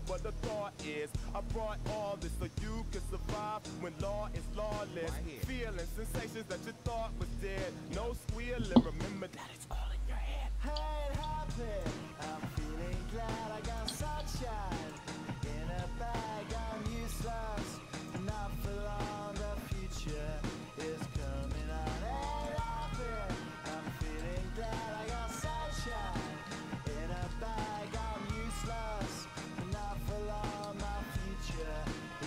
but the thought is I brought all this so you can survive when law is lawless. Feeling sensations that you thought was dead. No squealing, remember that it's all in your head. Hey, it happened. I'm feeling glad I got sunshine in a bag. I'm useless, not for long. The future is coming on. Hey, it happened. I'm feeling glad I got sunshine in a bag. I'm useless, not for long. My future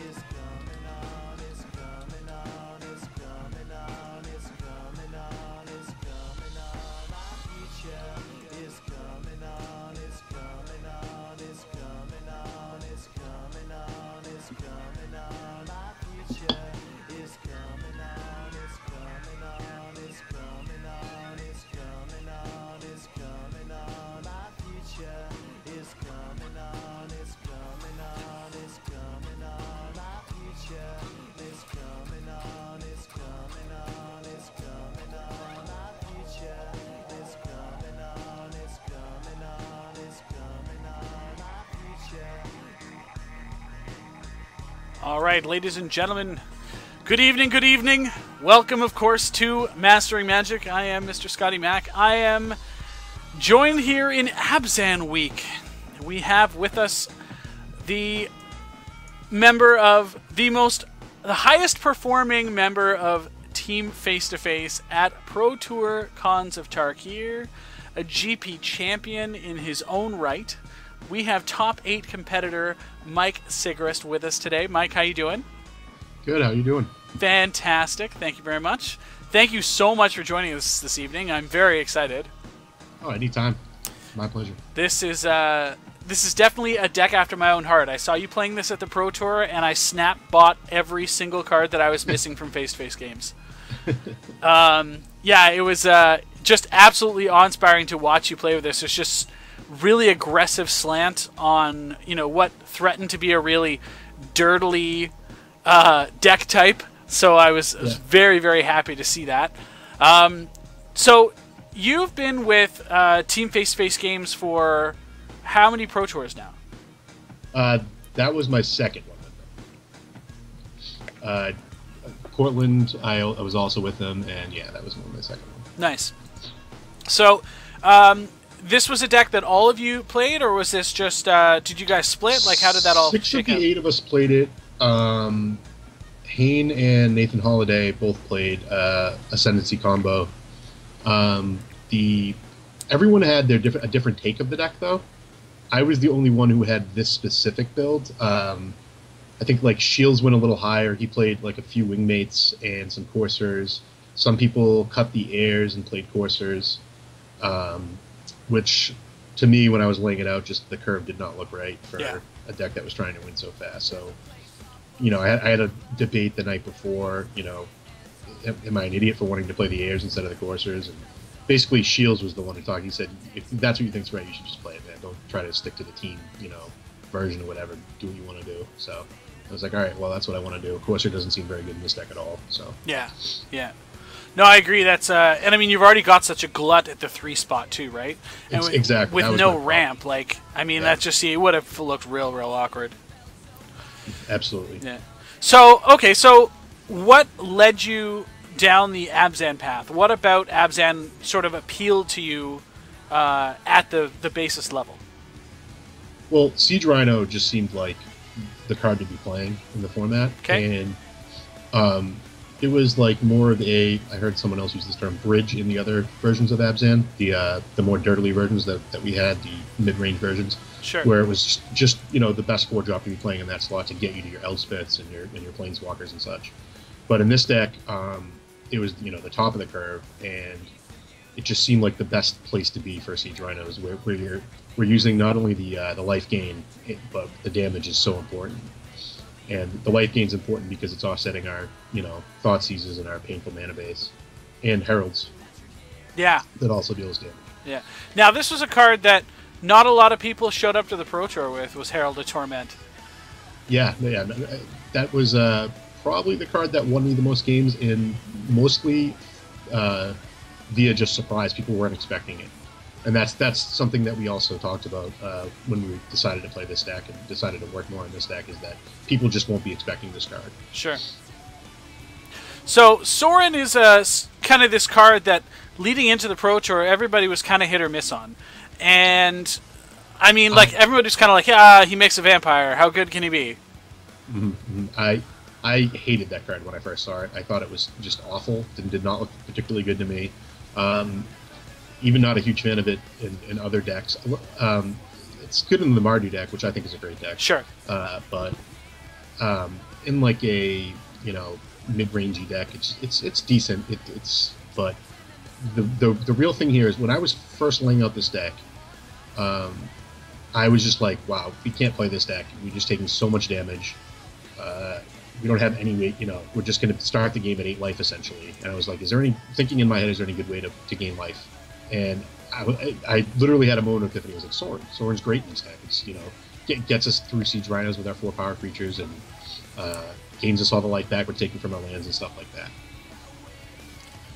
is coming on. It's coming on. It's coming on. It's coming on. It's coming on. My future is coming on. It's coming on. It's coming on. It's coming on. It's coming on. My future is coming on. It's coming on. It's coming on. It's coming on. It's coming on. My future is coming on. It's coming on. It's coming on. My future is coming on. It's coming on. It's coming on. My future is coming on. It's coming on. It's coming on. My future. All right, ladies and gentlemen, good evening, good evening. Welcome, of course, to Mastering Magic. I am Mr. Scotty Mac. I am joined here in Abzan Week. We have with us the member of the highest performing member of Team Face to Face at Pro Tour Cons of Tarkir, a GP champion in his own right. We have top 8 competitor Mike Sigrist with us today. Mike, how you doing? Good, how you doing? Fantastic. Thank you very much. Thank you so much for joining us this evening. I'm very excited. Oh, anytime. My pleasure. This is definitely a deck after my own heart. I saw you playing this at the Pro Tour, and I bought every single card that I was missing from face-to-face games. Yeah, it was just absolutely awe-inspiring to watch you play with this. It's just really aggressive slant on, what threatened to be a really dirtily deck type. So I was very, very happy to see that. So you've been with Team Face-to-Face games for how many Pro Tours now? That was my second one. Portland, I was also with them, and yeah, that was my second one. Nice. So, this was a deck that all of you played, or was this just, did you guys split? Like, how did that all shake out? 6 of the 8 of us played it. Hayne and Nathan Holiday both played Ascendancy combo. Everyone had a different take of the deck, though. I was the only one who had this specific build. I think like Shields went a little higher. He played like a few Wingmates and some Coursers. Some people cut the airs and played Coursers, which to me, when I was laying it out, just the curve did not look right for a deck that was trying to win so fast. So, I had a debate the night before, am I an idiot for wanting to play the airs instead of the Coursers? And basically, Shields was the one who talked. He said, if that's what you think's right, you should just play it, man. Don't try to stick to the team, version or whatever. Do what you want to do. So I was like, all right, well, that's what I want to do. Courser doesn't seem very good in this deck at all. So yeah. No, I agree. That's and I mean, you've already got such a glut at the 3 spot too, right? And exactly. With no ramp, that just it would have looked real awkward. Absolutely. Yeah. So okay, so what led you down the Abzan path? What about Abzan sort of appealed to you at the basis level? Well, Siege Rhino just seemed like the card to be playing in the format. Okay. And it was like more of I heard someone else use this term, bridge in the other versions of Abzan, the more dirtily versions that we had, the mid-range versions. Sure. Where it was just, the best 4-drop to be playing in that slot to get you to your Elspeths and your Planeswalkers and such. But in this deck, it was, the top of the curve, and it just seemed like the best place to be for Siege Rhinos, where we're using not only the life gain, but the damage is so important. And the life gain is important because it's offsetting our, Thought Seizes and our painful mana base, and Heralds. Yeah. That also deals damage. Yeah. Now, this was a card that not a lot of people showed up to the Pro Tour with, was Herald of Torment. Yeah. That was probably the card that won me the most games, in mostly via just surprise. People weren't expecting it. And that's something that we also talked about when we decided to play this deck and decided to work more on this deck, is that people just won't be expecting this card. Sure. So Sorin is kind of this card that leading into the Pro Tour, everybody was kind of hit or miss on. And, I mean, like, everybody was kind of like, yeah, he makes a vampire. How good can he be? I hated that card when I first saw it. I thought it was just awful. Did not look particularly good to me. Even not a huge fan of it in other decks. It's good in the Mardu deck, which I think is a great deck. Sure. But in like a mid-rangey deck, it's decent. But the real thing here is when I was first laying out this deck, I was just like, wow, we can't play this deck. We're just taking so much damage. We don't have any way, we're just going to start the game at 8 life essentially. And I was like, thinking in my head, is there any good way to gain life? And I literally had a moment of epiphany. I was like, Sorin's great in this deck. It's, gets us through Siege Rhinos with our 4 power creatures and gains us all the life back we're taking from our lands and stuff like that.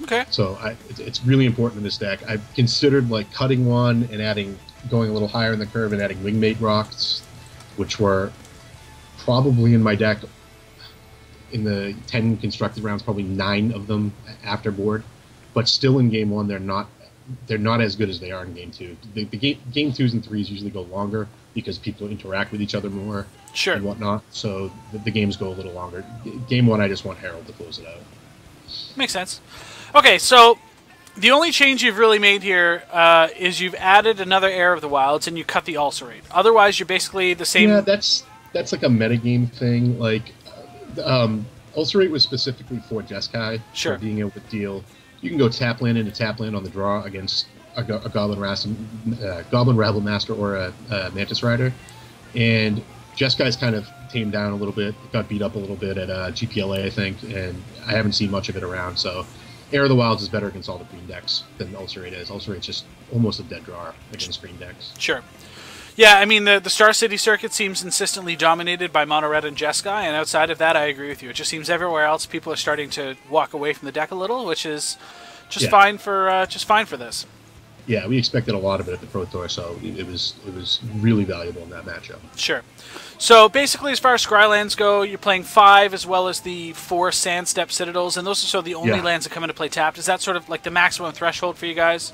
Okay. So it's really important in this deck. I've considered like cutting one and going a little higher in the curve and adding Wingmate Rocks, which were probably in my deck in the 10 constructed rounds, probably 9 of them after board. But still in game 1, they're not as good as they are in game 2. The game 2s and 3s usually go longer because people interact with each other more and whatnot. So the games go a little longer. Game 1, I just want Herald to close it out. Makes sense. Okay, so the only change you've really made here is you've added another Heir of the Wilds and you cut the Ulcerate. Otherwise, you're basically the same. Yeah, that's like a metagame thing. Like, Ulcerate was specifically for Jeskai. Sure. For being able to deal. You can go tap land into tap land on the draw against a Goblin Rabble Master or a Mantis Rider. And Jeskai's kind of tamed down a little bit, got beat up a little bit at GPLA, I think, and I haven't seen much of it around. So Heir of the Wilds is better against all the green decks than Ulcerate is. Ulcerate's just almost a dead draw against green decks. Sure. Yeah, I mean, the Star City circuit seems insistently dominated by Mono Red and Jeskai, and outside of that, I agree with you. It just seems everywhere else people are starting to walk away from the deck a little, which is just fine for this. Yeah, we expected a lot of it at the Pro Tour, so it was really valuable in that matchup. Sure. So basically, as far as Scrylands go, you're playing 5 as well as the 4 Sandstep Citadels, and those are sort of the only lands that come into play tapped. Is that sort of like the maximum threshold for you guys?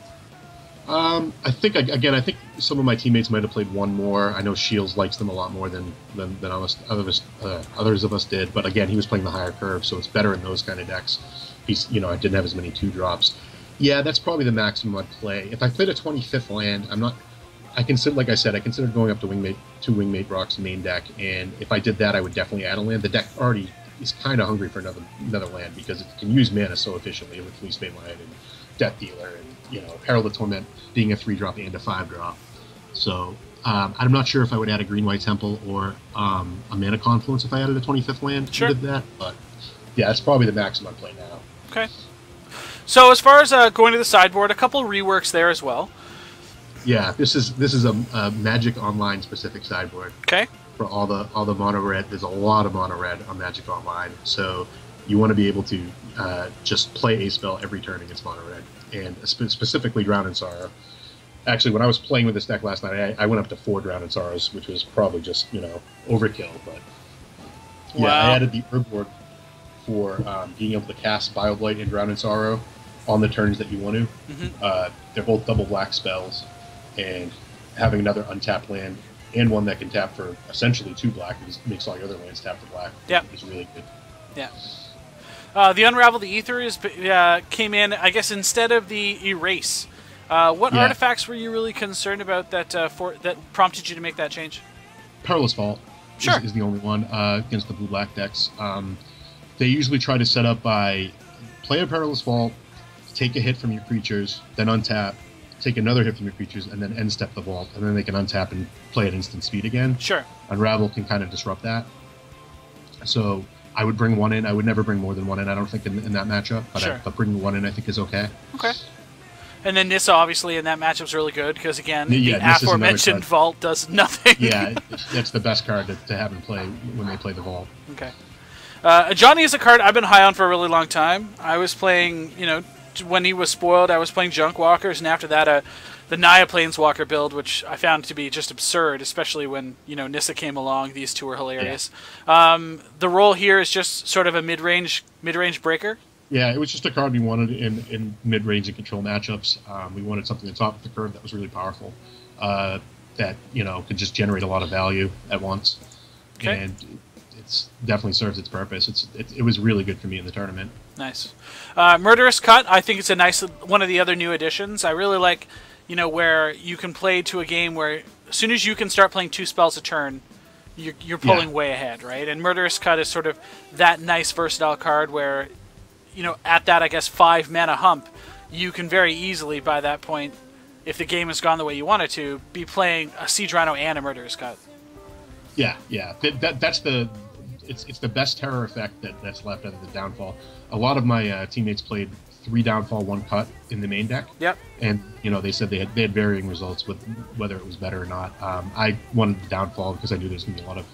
I think some of my teammates might have played one more. I know Shields likes them a lot more than others of us did, but again, he was playing the higher curve, so it's better in those kind of decks. I didn't have as many 2-drops. Yeah, that's probably the maximum I'd play. If I played a 25th land, I considered going up to Wingmate Rocks main deck, and if I did that, I would definitely add a land. The deck already is kind of hungry for another land because it can use mana so efficiently with Fleecebane Lion and Death Dealer and Herald of Torment being a 3-drop and a 5-drop. So I'm not sure if I would add a Green-White Temple or a Mana Confluence if I added a 25th land and did that, but yeah, that's probably the maximum I play now. Okay. So as far as going to the sideboard, a couple reworks there as well. Yeah, this is a Magic Online specific sideboard. Okay. For all the mono red, there's a lot of mono red on Magic Online, so you want to be able to just play a spell every turn against mono red, and specifically Drown in Sorrow. Actually, when I was playing with this deck last night, I went up to 4 Drown in Sorrows, which was probably just overkill. But yeah, wow. I added the Herb Board for being able to cast Bioblight and Drown in Sorrow on the turns that you want to. Mm-hmm. They're both double black spells, and having another untapped land and one that can tap for essentially 2 black makes all your other lands tap for black. Yeah, is really good. Yeah. The Unravel the Ether came in, I guess, instead of the Erase. What artifacts were you really concerned about that prompted you to make that change? Perilous Vault is the only one against the blue-black decks. They usually try to set up by play a Perilous Vault, take a hit from your creatures, then untap, take another hit from your creatures, and then end step the vault, and then they can untap and play at instant speed again. Sure. Unravel can kind of disrupt that. So I would bring 1 in. I would never bring more than 1 in, I don't think, in that matchup. But bringing 1 in, I think, is okay. Okay. And then Nissa, obviously, in that matchup is really good, because, again, the aforementioned vault does nothing. Yeah, it's the best card to have in play when they play the vault. Okay. Johnny is a card I've been high on for a really long time. I was playing, when he was spoiled, I was playing Junk Walkers, and after that, the Naya Planeswalker build, which I found to be just absurd, especially when Nissa came along. These two were hilarious. Yeah. The role here is just sort of a mid-range breaker. Yeah, it was just a card we wanted in mid-range and control matchups. We wanted something on top of the curve that was really powerful, that could just generate a lot of value at once, and it's definitely serves its purpose. It was really good for me in the tournament. Nice. Murderous Cut, I think it's a nice one of the other new additions. I really like, where you can play to a game where as soon as you can start playing 2 spells a turn, you're pulling way ahead, right? And Murderous Cut is sort of that nice versatile card where, at that, I guess, 5 mana hump, you can very easily, by that point, if the game has gone the way you want it to, be playing a Siege Rhino and a Murderous Cut. Yeah. That's it's the best terror effect that's left out of the Downfall. A lot of my teammates played 3 Downfall, 1 Cut in the main deck. Yep. And they said they had varying results with whether it was better or not. I wanted the Downfall because I knew there's going to be a lot of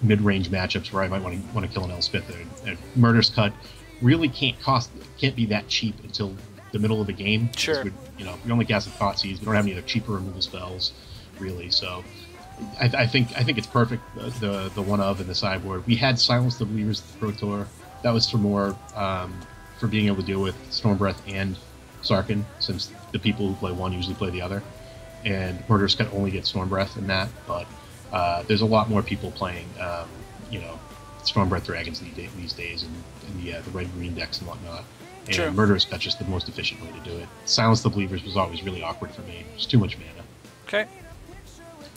mid-range matchups where I might want to kill an Elspeth. And Murderous Cut really can't be that cheap until the middle of the game. Sure. We only cast with Thoughtseize. We don't have any other cheaper removal spells, really. So I think it's perfect. The one of in the sideboard. We had Silence the Believers at the Pro Tour. That was for more for being able to deal with Stormbreath and Sarkhan, since the people who play one usually play the other. And Murderous Cut only gets Stormbreath in that, but there's a lot more people playing, Stormbreath Dragons these days, and the red-green decks and whatnot. And True. Murderous Cut just the most efficient way to do it. Silence the Believers was always really awkward for me. It's too much mana. Okay.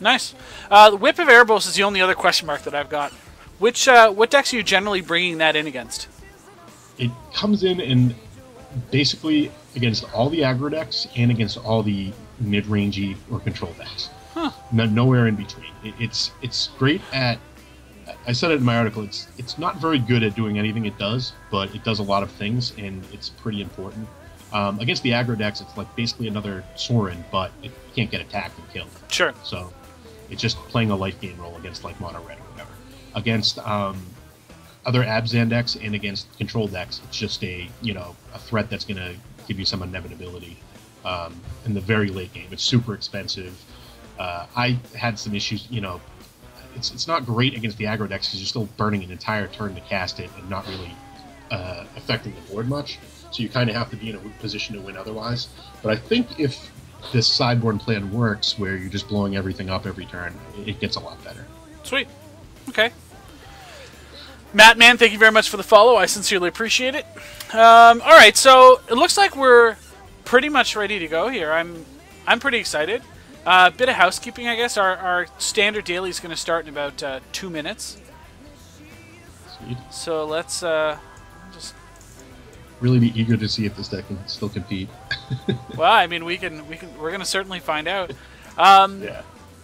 Nice. The Whip of Erebos is the only other question mark that I've got. What decks are you generally bringing that in against? It comes in basically against all the aggro decks and against all the mid-rangey or control decks. Huh. Nowhere in between. It's great at. I said it in my article. It's not very good at doing anything it does, but it does a lot of things, and it's pretty important. Against the aggro decks, it's like basically another Sorin, but it can't get attacked and killed. Sure. So it's just playing a life gain role against like mono red or whatever. Against other Abzan decks and against control decks, it's just a threat that's going to give you some inevitability in the very late game. It's super expensive. I had some issues. It's not great against the aggro decks because you're still burning an entire turn to cast it and not really affecting the board much. So you kind of have to be in a position to win otherwise. But I think if this sideboard plan works, where you're just blowing everything up every turn, it gets a lot better. Sweet. Okay. Matt, man, thank you very much for the follow. I sincerely appreciate it. All right, so it looks like we're pretty much ready to go here. I'm pretty excited. Bit of housekeeping, I guess. Our standard daily is going to start in about 2 minutes. Sweet. So let's just really be eager to see if this deck can still compete. Well, I mean, we're going to certainly find out. Yeah.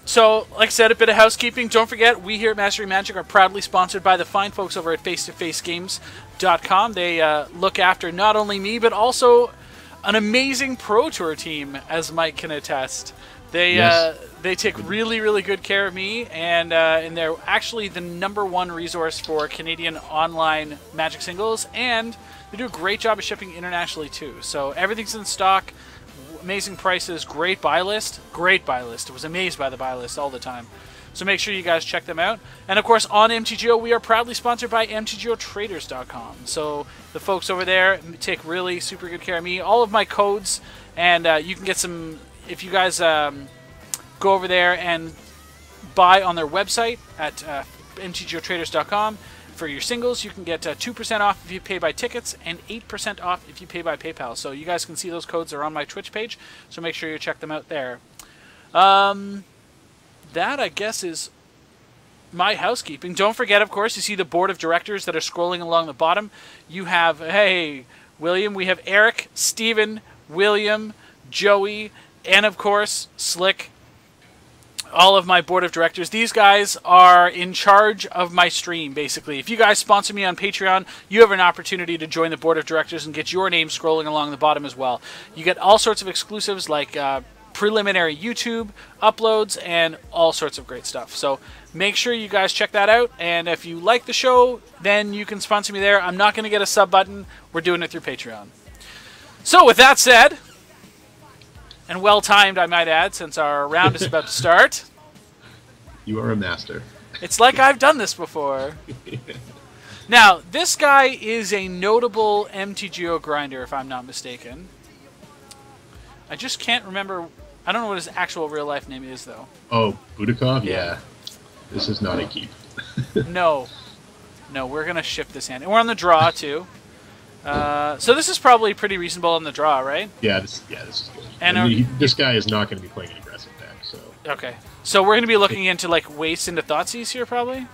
So, like I said, a bit of housekeeping. Don't forget, we here at Mastering Magic are proudly sponsored by the fine folks over at face-to-facegames.com. They look after not only me, but also an amazing Pro Tour team, as Mike can attest. They take really, really good care of me, and they're actually the #1 resource for Canadian online Magic singles, and they do a great job of shipping internationally too. So everything's in stock, amazing prices, great buy list. Great buy list. I was amazed by the buy list all the time. So make sure you guys check them out. And of course, on MTGO, we are proudly sponsored by MTGOtraders.com. So the folks over there take really super good care of me. All of my codes, and you can get some, if you guys go over there and buy on their website at MTGOtraders.com for your singles, you can get 2% off if you pay by tickets and 8% off if you pay by PayPal. So you guys can see those codes are on my Twitch page, so make sure you check them out there. That, I guess, is my housekeeping. Don't forget, of course, you see the board of directors that are scrolling along the bottom. You have, hey, William, we have Eric, Steven, William, Joey, and, of course, Slick. All of my board of directors. These guys are in charge of my stream, basically. If you guys sponsor me on Patreon, you have an opportunity to join the board of directors and get your name scrolling along the bottom as well. You get all sorts of exclusives like preliminary YouTube uploads and all sorts of great stuff. So make sure you guys check that out. And if you like the show, then you can sponsor me there. I'm not going to get a sub button. We're doing it through Patreon. So with that said, and well timed, I might add, since our round is about to start. You are a master. It's like I've done this before. Now, this guy is a notable MTGO grinder, if I'm not mistaken. I just can't remember. I don't know what his actual real life name is, though. Oh, Budakov? Yeah. Yeah. This is not a keep. No. No, we're going to ship this hand. And we're on the draw, too. So this is probably pretty reasonable on the draw, right? Yeah, this is good. And this guy is not going to be playing an aggressive deck, so... Okay. So we're going to be looking into, like, waste into Thoughtseize here, probably?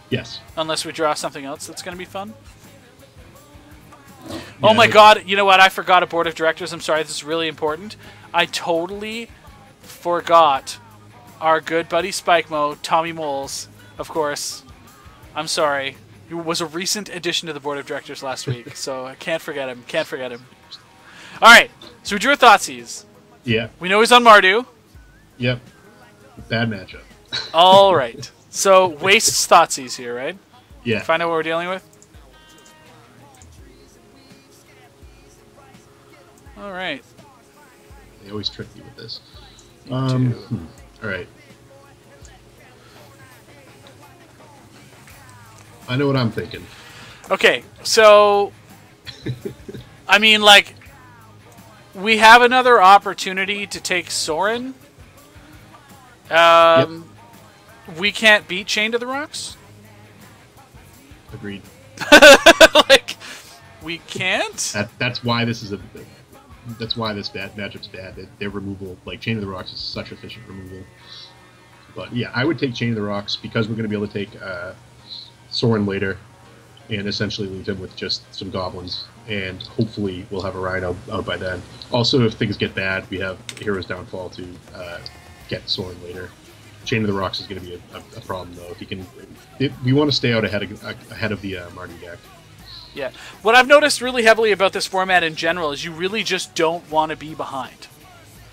Yes. Unless we draw something else that's going to be fun. Yeah, Oh my god, you know what? I forgot a board of directors. I'm sorry, this is really important. I totally forgot our good buddy Spikemo, Tommy Moles, of course. I'm sorry. He was a recent addition to the board of directors last week, so I can't forget him. Can't forget him. Alright, so we drew a Thoughtseize. Yeah. We know he's on Mardu. Yep. Bad matchup. Alright. So, wastes Thoughtseize here, right? Yeah. Find out what we're dealing with? Alright. They always trick me with this. do. Alright. I know what I'm thinking. Okay, so... I mean, like... We have another opportunity to take Sorin. Yep. We can't beat Chain to the Rocks? Agreed. Like, we can't? That's why this is a... That's why this matchup's bad. Their removal, like Chain of the Rocks, is such efficient removal. But yeah, I would take Chain of the Rocks because we're going to be able to take Sorin later and essentially leave him with just some goblins. And hopefully we'll have a Rhino out by then. Also, if things get bad, we have Hero's Downfall to get Sorin later. Chain of the Rocks is going to be a problem, though. If you can, we want to stay out ahead of the Mardu deck. Yeah. What I've noticed really heavily about this format in general is you really just don't want to be behind.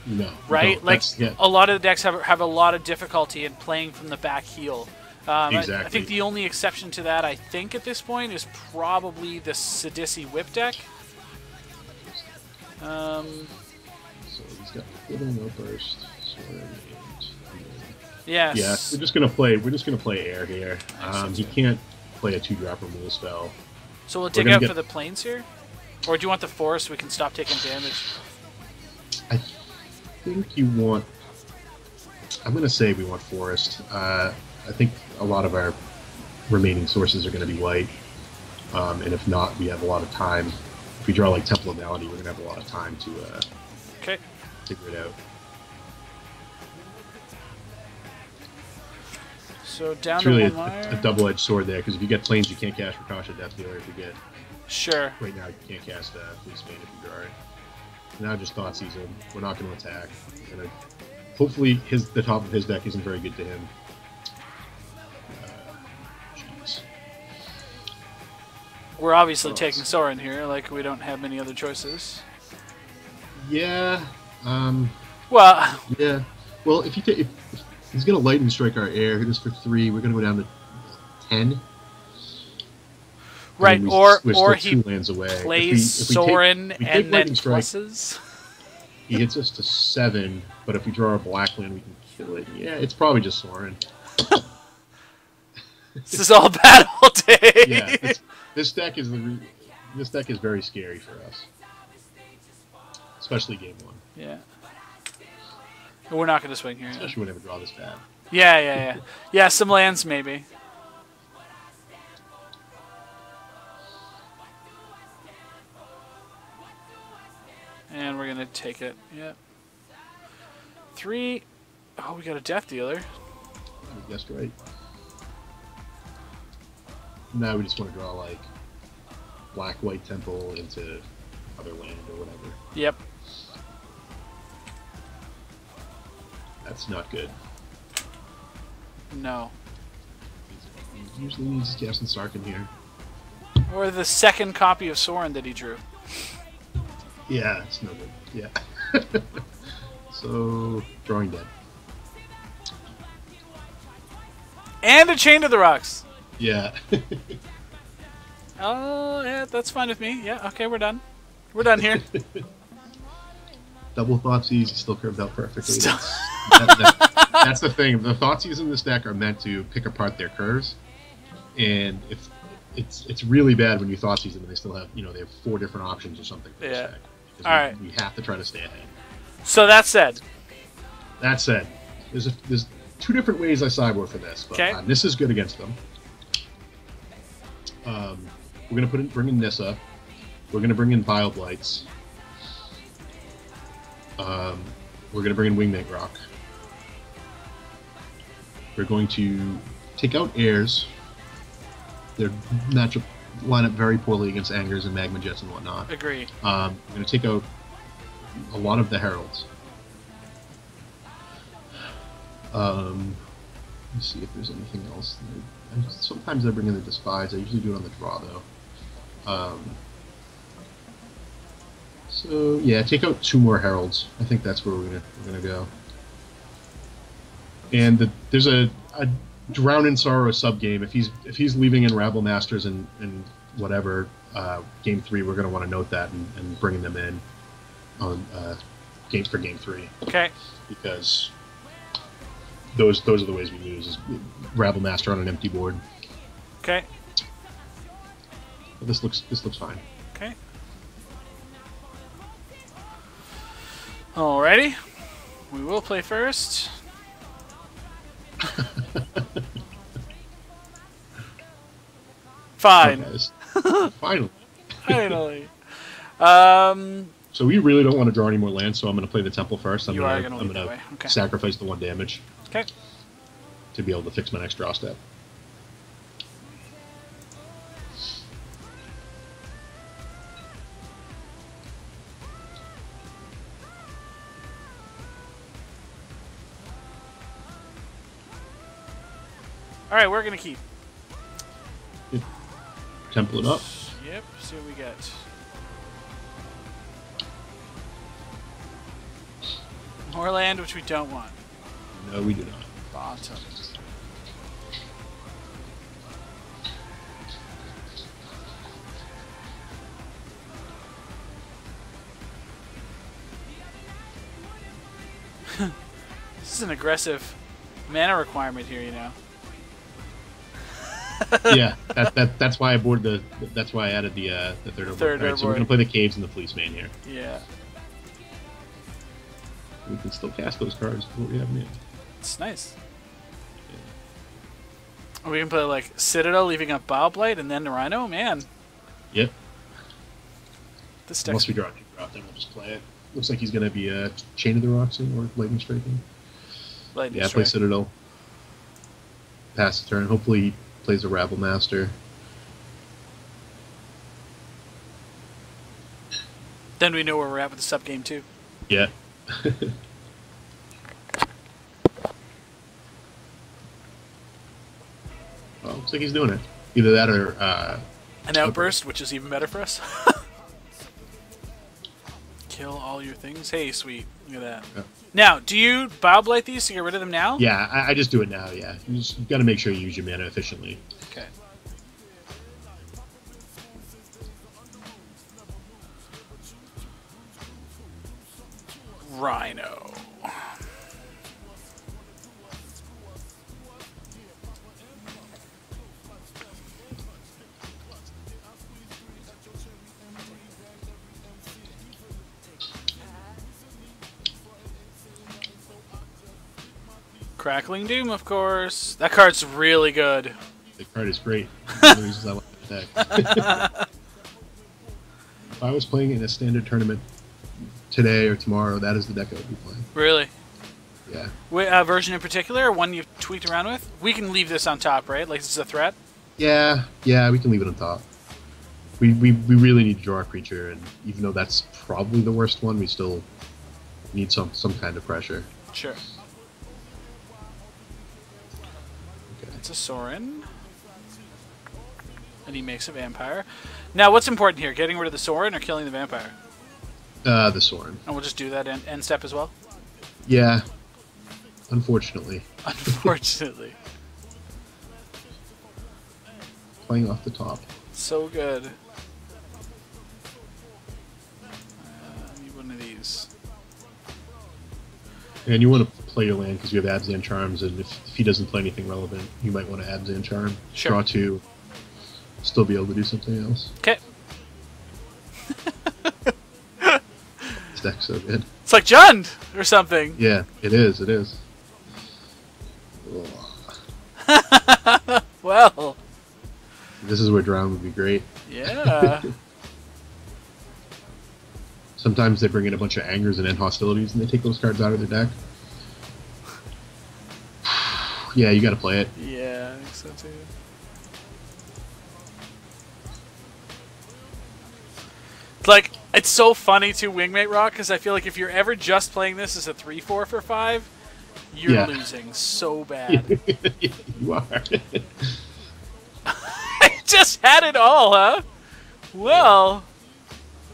No. Right? No, like, yeah. a lot of the decks have a lot of difficulty in playing from the back heel. Exactly. I think the only exception to that, I think, at this point, is probably the Sidisi Whip deck. So he's got Fiddle, No Burst, Sorin, and... Yes. Yeah, we're just gonna play air here. He can't play a 2-drop removal spell. So we'll dig out for the planes here? Or do you want the forest so we can stop taking damage? I think you want... I'm going to say we want forest. I think a lot of our remaining sources are going to be white. And if not, we have a lot of time. If we draw like Temple of Malady, we're going to have a lot of time to figure it out. So down It's really to one a wire. double-edged sword there, because if you get planes, you can't cast Rakasha Death Dealer. If you get... Sure. Right now, you can't cast Fleece Bane if you draw it. Now just Thoughtseize him. We're not going to attack. Hopefully the top of his deck isn't very good to him. Jeez. We're obviously taking Sorin here, like we don't have many other choices. Yeah. Well, Yeah. Well, if he's going to lightning strike our air, hit us for 3, we're going to go down to 10. right, And or we're he still 2 lands away. plays If we Sorin take and then lightning strike, pluses. he hits us to 7, but if we draw a black land, we can kill it. Yeah, it's probably just Sorin. This is all bad all day. Yeah, this deck is very scary for us, especially game 1. Yeah. We're not going to swing here. Especially whenever we draw this bad. Yeah. Yeah, some lands maybe. And we're going to take it. Yep. 3. Oh, we got a Death Dealer. You guessed right. Now we just want to draw like black-white temple into other land or whatever. Yep. That's not good. No. He usually needs Jason Sarkin here. Or the second copy of Sorin that he drew. Yeah, it's no good. Yeah. So, drawing dead. And a Chain to the Rocks. Yeah. Oh, yeah, that's fine with me. Yeah, okay, we're done. We're done here. Double Thoughtseize, still curved out perfectly. Still- That's the thing. The Thoughtseize in this deck are meant to pick apart their curves, and it's really bad when you Thoughtseize them and they still have they have 4 different options or something. For this deck. Because All right. We have to try to stay ahead. So that said, there's 2 different ways I sideboard for this, but Okay. This is good against them. We're gonna bring in Nissa. We're gonna bring in Bile Blights. We're gonna bring in Wingmate Rock. We're going to take out Airs. Their matchup line up very poorly against Angers and Magma Jets and whatnot. agree. We're going to take out a lot of the Heralds. Let's see if there's anything else. Sometimes I bring in the Despise. I usually do it on the draw, though. So yeah, take out 2 more Heralds. I think that's where we're gonna go. And there's a Drown in Sorrow sub game. If he's leaving in Rabble Masters and whatever game 3, we're gonna want to note that and bringing them in on game 3. Okay. Because those are the ways we lose. Is Rabble Master on an empty board. Okay. But this looks fine. Okay. Alrighty. We will play first. Fine. Okay, finally. Finally. So we really don't want to draw any more lands, so I'm going to play the Temple first. I'm You are going gonna lead that to way. Okay. sacrifice the 1 damage Okay. to be able to fix my next draw step. Alright, we're gonna keep. Temple it up. Yep, see what we get. More land, which we don't want. No, we do not. Bottom. This is an aggressive mana requirement here, you know. Yeah, that's why I boarded that's why I added the third overboard. Third Alright, so we're overboard. gonna play the Caves and the Fleece Man here. Yeah, We can still cast those cards with what we have in. it's nice. We can play like Citadel, leaving up Bile Blight, and then the Rhino. Man, Yep. this Unless deck's we draw a new drop, then we'll just play it. Looks like he's gonna be Chain of the Roxy or Lightning Striking. lightning Yeah, play strike. Citadel. Pass the turn. Hopefully he plays a Rabble Master. Then we know where we're at with the sub game too. Yeah. Well, looks like he's doing it. Either that or An outburst, which is even better for us. Kill all your things. Hey, sweet. Look at that. Yeah. Now, do you Bile Blight these to get rid of them now? yeah, I just do it now. Yeah, you just got to make sure you use your mana efficiently. Okay. Rhino. Crackling Doom, of course. That card's really good. The card is great. One of the reasons I like the deck. If I was playing in a standard tournament today or tomorrow, that is the deck I would be playing. Really? Yeah. Wait, version in particular, or one you've tweaked around with? We can leave this on top, right? Like this is a threat? Yeah, we can leave it on top. We really need to draw a creature, and even though that's probably the worst one, we still need some kind of pressure. Sure. Okay. It's a Sorin. And he makes a vampire. Now, what's important here? Getting rid of the Sorin or killing the vampire? The Sorin. And we'll just do that in end step as well? Yeah. Unfortunately. Unfortunately. Playing off the top. So good. Jeez. And you want to play your land because you have Abzan Charms, and if he doesn't play anything relevant, you might want to Abzan Charm. Sure. Draw 2, still be able to do something else. Okay. This deck's so good. It's like Jund or something. Yeah, it is. It is. Well. This is where Drown would be great. Yeah. Sometimes they bring in a bunch of Angers and end hostilities, and they take those cards out of their deck. Yeah, you got to play it. Yeah, I think so too. Like, it's so funny to Wingmate Rock, because I feel like if you're ever just playing this as a 3/4 for 5, you're losing so bad. You are. I just had it all, huh? Well...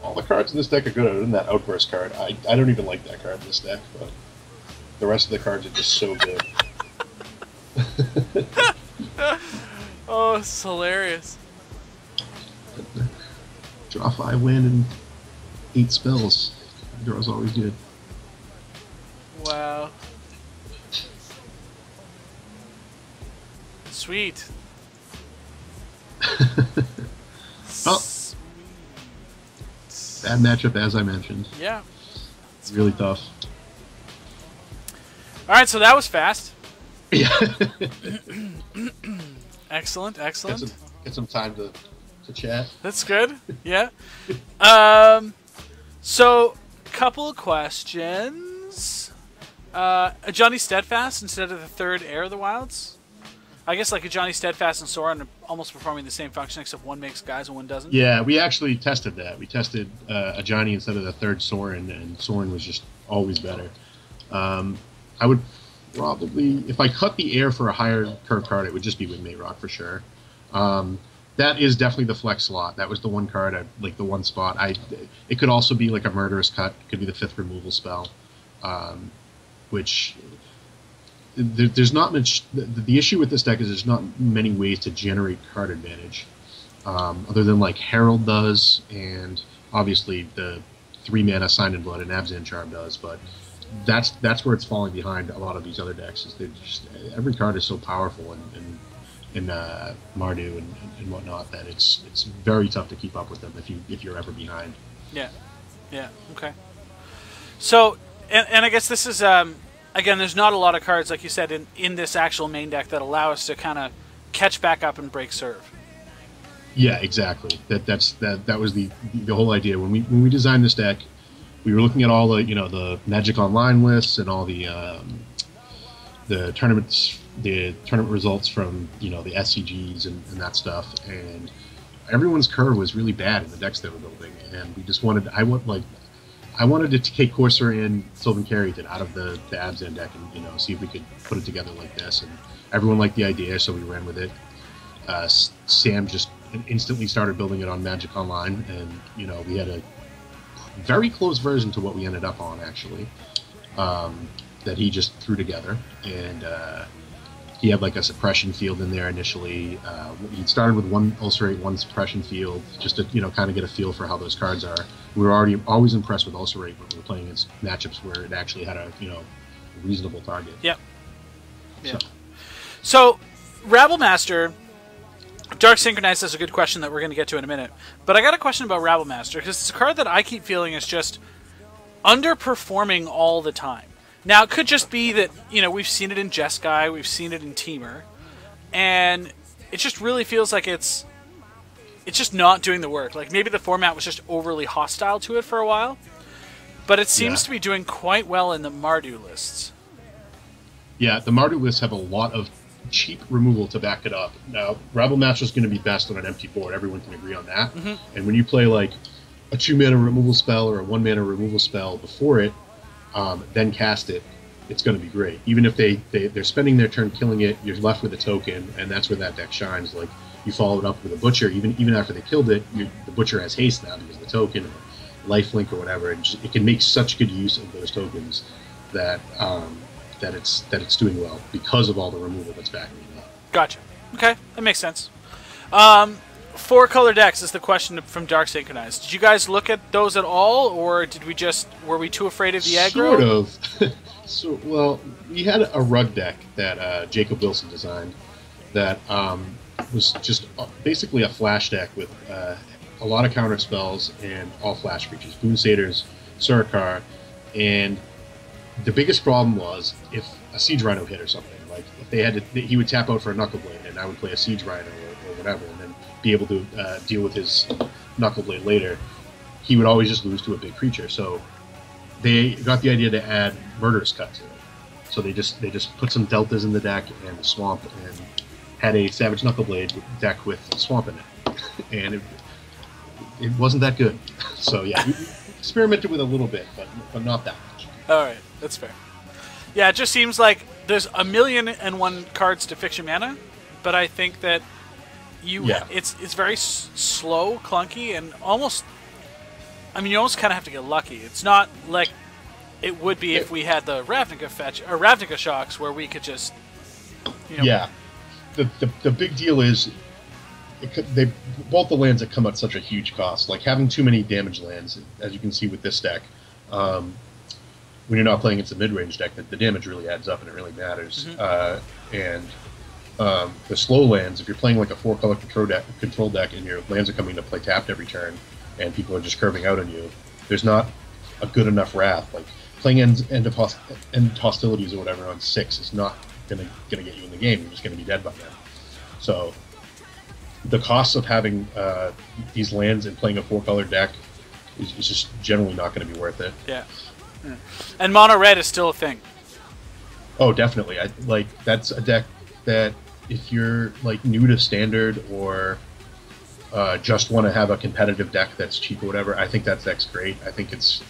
All the cards in this deck are good, other than that Outburst card. I don't even like that card in this deck, but the rest of the cards are just so good. Oh, it's hilarious. Draw 5, win, and 8 spells. Draw's always good. Wow. Sweet. Oh. Bad matchup, as I mentioned. Yeah. It's really tough. Alright, so that was fast. Yeah. Excellent, excellent. Get some time to chat. That's good. Yeah. So, couple of questions. A Johnny Steadfast instead of the third Heir of the Wilds? I guess like a Johnny Steadfast and Soren are almost performing the same function, except one makes guys and one doesn't. Yeah, we actually tested that. We tested a Johnny instead of the third Soren, and Soren was just always better. I would probably, if I cut the Heir for a higher curve card, it would just be Wingmate Rock for sure. That is definitely the flex slot. That was the one card, like the one spot. It could also be like a Murderous Cut. It could be the 5th removal spell, which... There's not much. The issue with this deck is there's not many ways to generate card advantage, other than like Herald does, and obviously the 3-mana Sign in Blood and Abzan Charm does. But that's where it's falling behind a lot of these other decks. Is every card is so powerful in Mardu and whatnot that it's very tough to keep up with them if you're ever behind. Yeah, yeah, okay. So, and I guess this is. Again, there's not a lot of cards, like you said, in this actual main deck that allow us to kind of catch back up and break serve. Yeah, exactly. That was the whole idea when we designed this deck. We were looking at all the Magic Online lists and all the tournaments, the tournament results from the SCGs and that stuff, and everyone's curve was really bad in the decks they were building, and we just wanted I wanted to take Corsair and Sylvan Carrington out of the Abzan deck and see if we could put it together like this. And everyone liked the idea, so we ran with it. Sam just instantly started building it on Magic Online, and we had a very close version to what we ended up on actually. That he just threw together, and he had like a suppression field in there initially. He started with one Ulcerate, one suppression field, just to kind of get a feel for how those cards are. We were always impressed with Ulcerate when we were playing against matchups where it actually had a reasonable target. Yep. Yeah. So Rabblemaster, Dark Synchronized is a good question that we're going to get to in a minute. But I got a question about Rabblemaster because it's a card that I keep feeling is just underperforming all the time. Now, it could just be that, we've seen it in Jeskai, we've seen it in Teamer, and it just really feels like it's just not doing the work. Like, maybe the format was just overly hostile to it for a while, but it seems to be doing quite well in the Mardu lists. Yeah, the Mardu lists have a lot of cheap removal to back it up. Now, Rabblemaster is going to be best on an empty board. Everyone can agree on that. Mm-hmm. And when you play, like, a 2-mana removal spell or a 1-mana removal spell before it, then cast it, it's going to be great. Even if they're spending their turn killing it, you're left with a token, and that's where that deck shines. Like, you follow it up with a Butcher, even after they killed it, the Butcher has haste now because of the token, or lifelink or whatever, and it can make such good use of those tokens that it's doing well because of all the removal that's backing it up. Gotcha. Okay, that makes sense. 4-color decks is the question from Dark Synchronized. Did you guys look at those at all, or were we too afraid of the aggro? Sort of. So, well, we had a rug deck that Jacob Wilson designed that was just basically a flash deck with a lot of counter spells and all flash creatures, Boon Satyrs, Surikar, and the biggest problem was if a Siege Rhino hit or something. Like if they had to, he would tap out for a Knuckleblade, and I would play a Siege Rhino or whatever, and then be able to deal with his Knuckleblade later. He would always just lose to a big creature. So they got the idea to add Murderous Cut to it. So they just put some deltas in the deck and Swamp, and had a Savage Knuckleblade deck with Swamp in it, and it wasn't that good. So yeah, we experimented with a little bit, but not that much. All right, that's fair. Yeah, it just seems like there's 1,000,001 cards to fix your mana, but I think that it's very slow, clunky, and almost. I mean, you almost kind of have to get lucky. It's not like it would be if we had the Ravnica fetch or Ravnica shocks, where we could just. Yeah, the big deal is both the lands that come at such a huge cost. Like having too many damage lands, as you can see with this deck. When you're not playing against a mid-range deck, the damage really adds up and it really matters. Mm-hmm. The slow lands, if you're playing like a 4-color control deck and your lands are coming to play tapped every turn, and people are just curving out on you, there's not a good enough wrath. Like playing end hostilities or whatever on 6 is not gonna get you in the game. You're just gonna be dead by then. So the cost of having these lands and playing a 4-color deck is just generally not going to be worth it. Yeah. And mono red is still a thing. Oh, definitely. That's a deck that if you're like new to Standard or just want to have a competitive deck that's cheap or whatever, I think that deck's great. I think it's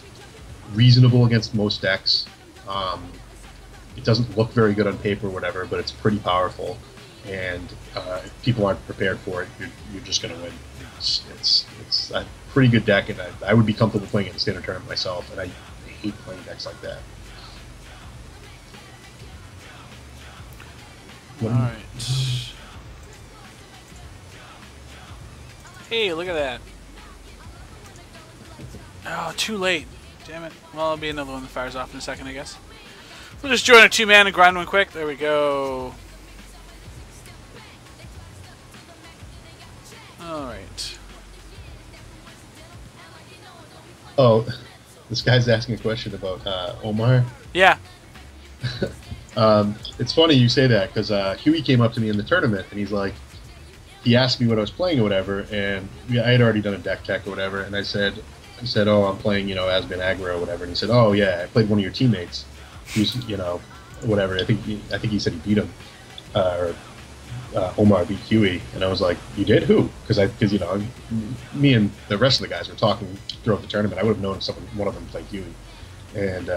reasonable against most decks. It doesn't look very good on paper or whatever, but it's pretty powerful. And if people aren't prepared for it, you're just going to win. It's a pretty good deck, and I would be comfortable playing it in Standard Tournament myself, and I hate playing decks like that. Alright. Hey, look at that. Oh, too late. Damn it. Well, there'll be another one that fires off in a second, I guess. We'll just join a 2-man and grind one quick. There we go. Alright. Oh, this guy's asking a question about Omar. Yeah. It's funny you say that, because Huey came up to me in the tournament, and he's like, he asked me what I was playing or whatever, and I had already done a deck tech or whatever, and I said, oh, I'm playing, Abzan Aggro or whatever, and he said, oh yeah, I played one of your teammates, who's, whatever, I think he said he beat him, or Omar beat Huey, and I was like, you did? Who? Because me and the rest of the guys were talking throughout the tournament. I would have known one of them played Huey, and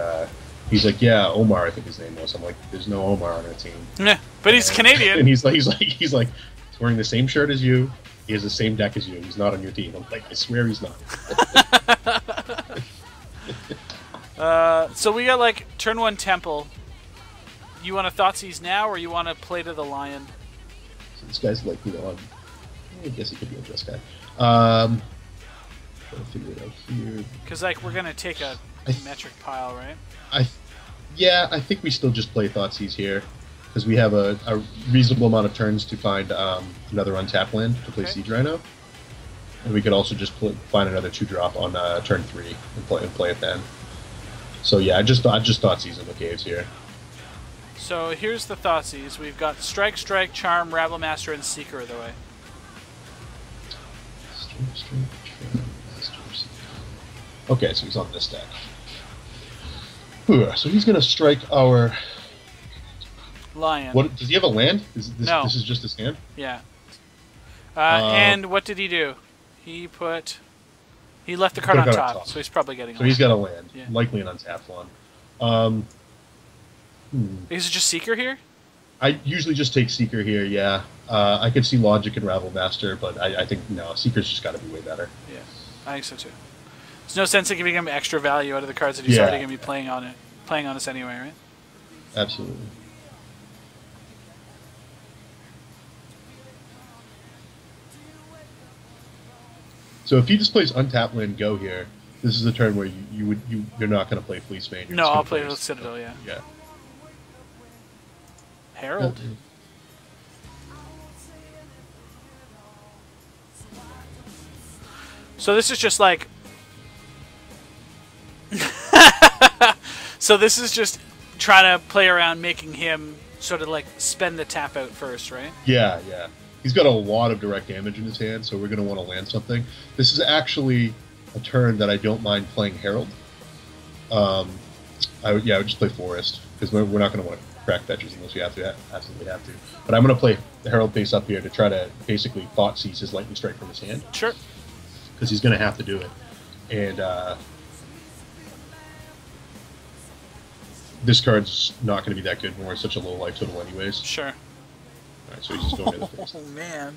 he's like, yeah, Omar, I think his name was. I'm like, there's no Omar on our team. Yeah, but he's Canadian. And he's like, he's wearing the same shirt as you. He has the same deck as you. He's not on your team. I'm like, I swear he's not. So we got like turn 1 Temple. You want to Thoughtseize now, or you want to play to the Lion? So this guy's like, I guess he could be a dress guy. Trying to figure it out here. Because like we're gonna take a metric pile, right? I think we still just play Thoughtseize here, because we have a reasonable amount of turns to find another untapped land to play Siege Rhino, and we could also just find another 2-drop on turn 3 and play it then. So yeah, I just Thoughtseize in the caves here. So here's the Thoughtseize. We've got Strike, Strike, Charm, Rabble Master, and Seeker of the way. Strike, Charm, Master, Seeker. Okay, so he's on this deck. So he's going to strike our Lion. What does he have a land? No. This is just his hand? Yeah. And what did he do? He left the card on top, so he's probably getting. So he's got a land, yeah. Likely an untapped one. Is it just Seeker here? I usually just take Seeker here. Yeah. I could see Logic and Rabble Master, but I think no, Seeker's just got to be way better. Yeah, I think so too. There's no sense in giving him extra value out of the cards that he's already going to be playing on us anyway, right? Absolutely. So if he just plays untapped land go here, this is a turn where you're not going to play Fleece Mane. No, I'll play with Citadel. Yeah. Yeah. Herald. So this is just like. So this is just trying to play around, making him sort of like spend the tap out first, right? Yeah, yeah. He's got a lot of direct damage in his hand, so we're going to want to land something. This is actually a turn that I don't mind playing Herald. I would just play Forest, because we're not going to want to crack fetches unless we absolutely have to. But I'm going to play Herald face up here to try to basically thought seize his Lightning Strike from his hand. Sure. Because he's going to have to do it. And this card's not going to be that good when we're such a low life total anyways. Sure. Alright, so he's just going to the face. Oh, man.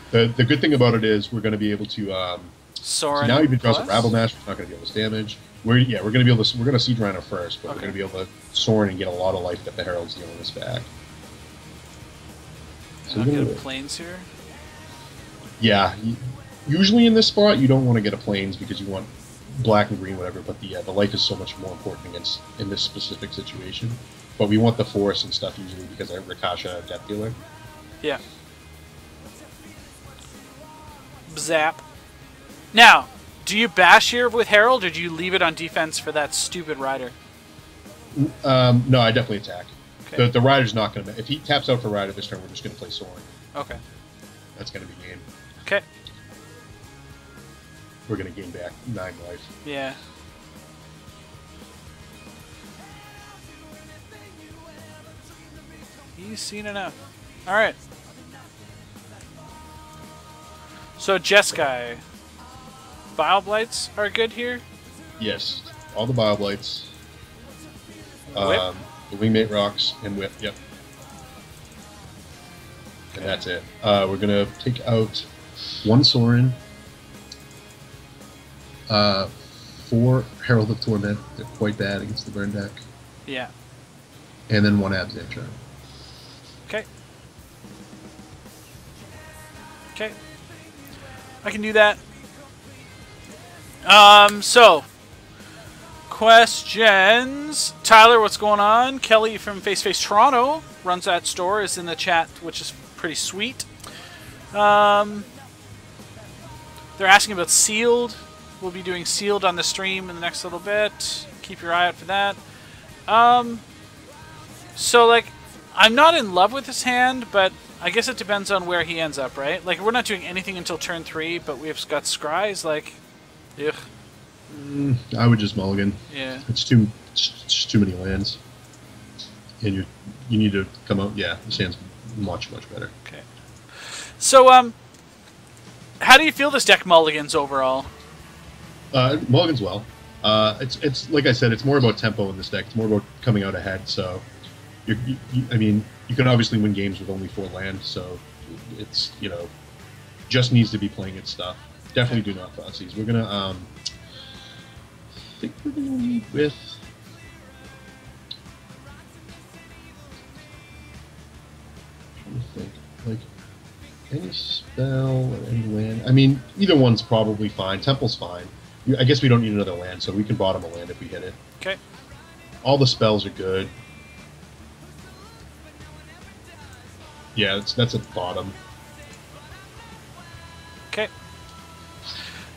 The good thing about it is we're going to be able to... Sorin so now even draws a plus? Rabble Mash, we're not going to be able to damage. We're going to be able to... We're going to Siege Rhino first, but Okay. we're going to be able to Sorin and get a lot of life that the Herald's dealing us back. So I'll we're get gonna a do it. Plains here. Yeah, usually in this spot you don't want to get a Plains because you want black and green, whatever, but the life is so much more important in this specific situation. But we want the Forest and stuff usually because I have Rakasha Death Dealer. Yeah. Zap. Now, do you bash here with Herald, or do you leave it on defense for that stupid rider? No, I definitely attack. Okay. The Rider's not going to... If he taps out for Rider this turn, we're just going to play Sorin. Okay. That's going to be game. Okay. We're going to gain back 9 life. Yeah. He's seen enough. Alright. So, Jeskai. Bile Blights are good here? Yes, all the Bile Blights. Whip? The Wingmate Rocks and Whip, yep. And that's it. We're going to take out 1 Sorin, 4 Herald of Torment, they're quite bad against the burn deck, Yeah. and then 1 Abzan Aggro. Okay. Okay. I can do that. So, questions. Tyler, what's going on? Kelly from Face Toronto runs that store, is in the chat, which is pretty sweet. They're asking about Sealed. We'll be doing Sealed on the stream in the next little bit. Keep your eye out for that. So, like, I'm not in love with his hand, but I guess it depends on where he ends up, right? Like, we're not doing anything until turn 3, but we've got Scries, like, ugh. I would just mulligan. Yeah. It's just too many lands. And you need to come out, yeah, this hand's much, much better. Okay. So, how do you feel this deck mulligans overall? Mulligan's well. It's like I said, it's more about tempo in this deck. It's more about coming out ahead. So, I mean, you can obviously win games with only 4 land. So, it's just needs to be playing its stuff. Definitely do not Thoughtseize. We're gonna I think we're gonna lead with. I'm trying to think, like any spell or any land. I mean, either one's probably fine. Temple's fine. I guess we don't need another land, so we can bottom a land if we hit it. Okay. All the spells are good. Yeah, that's a bottom. Okay.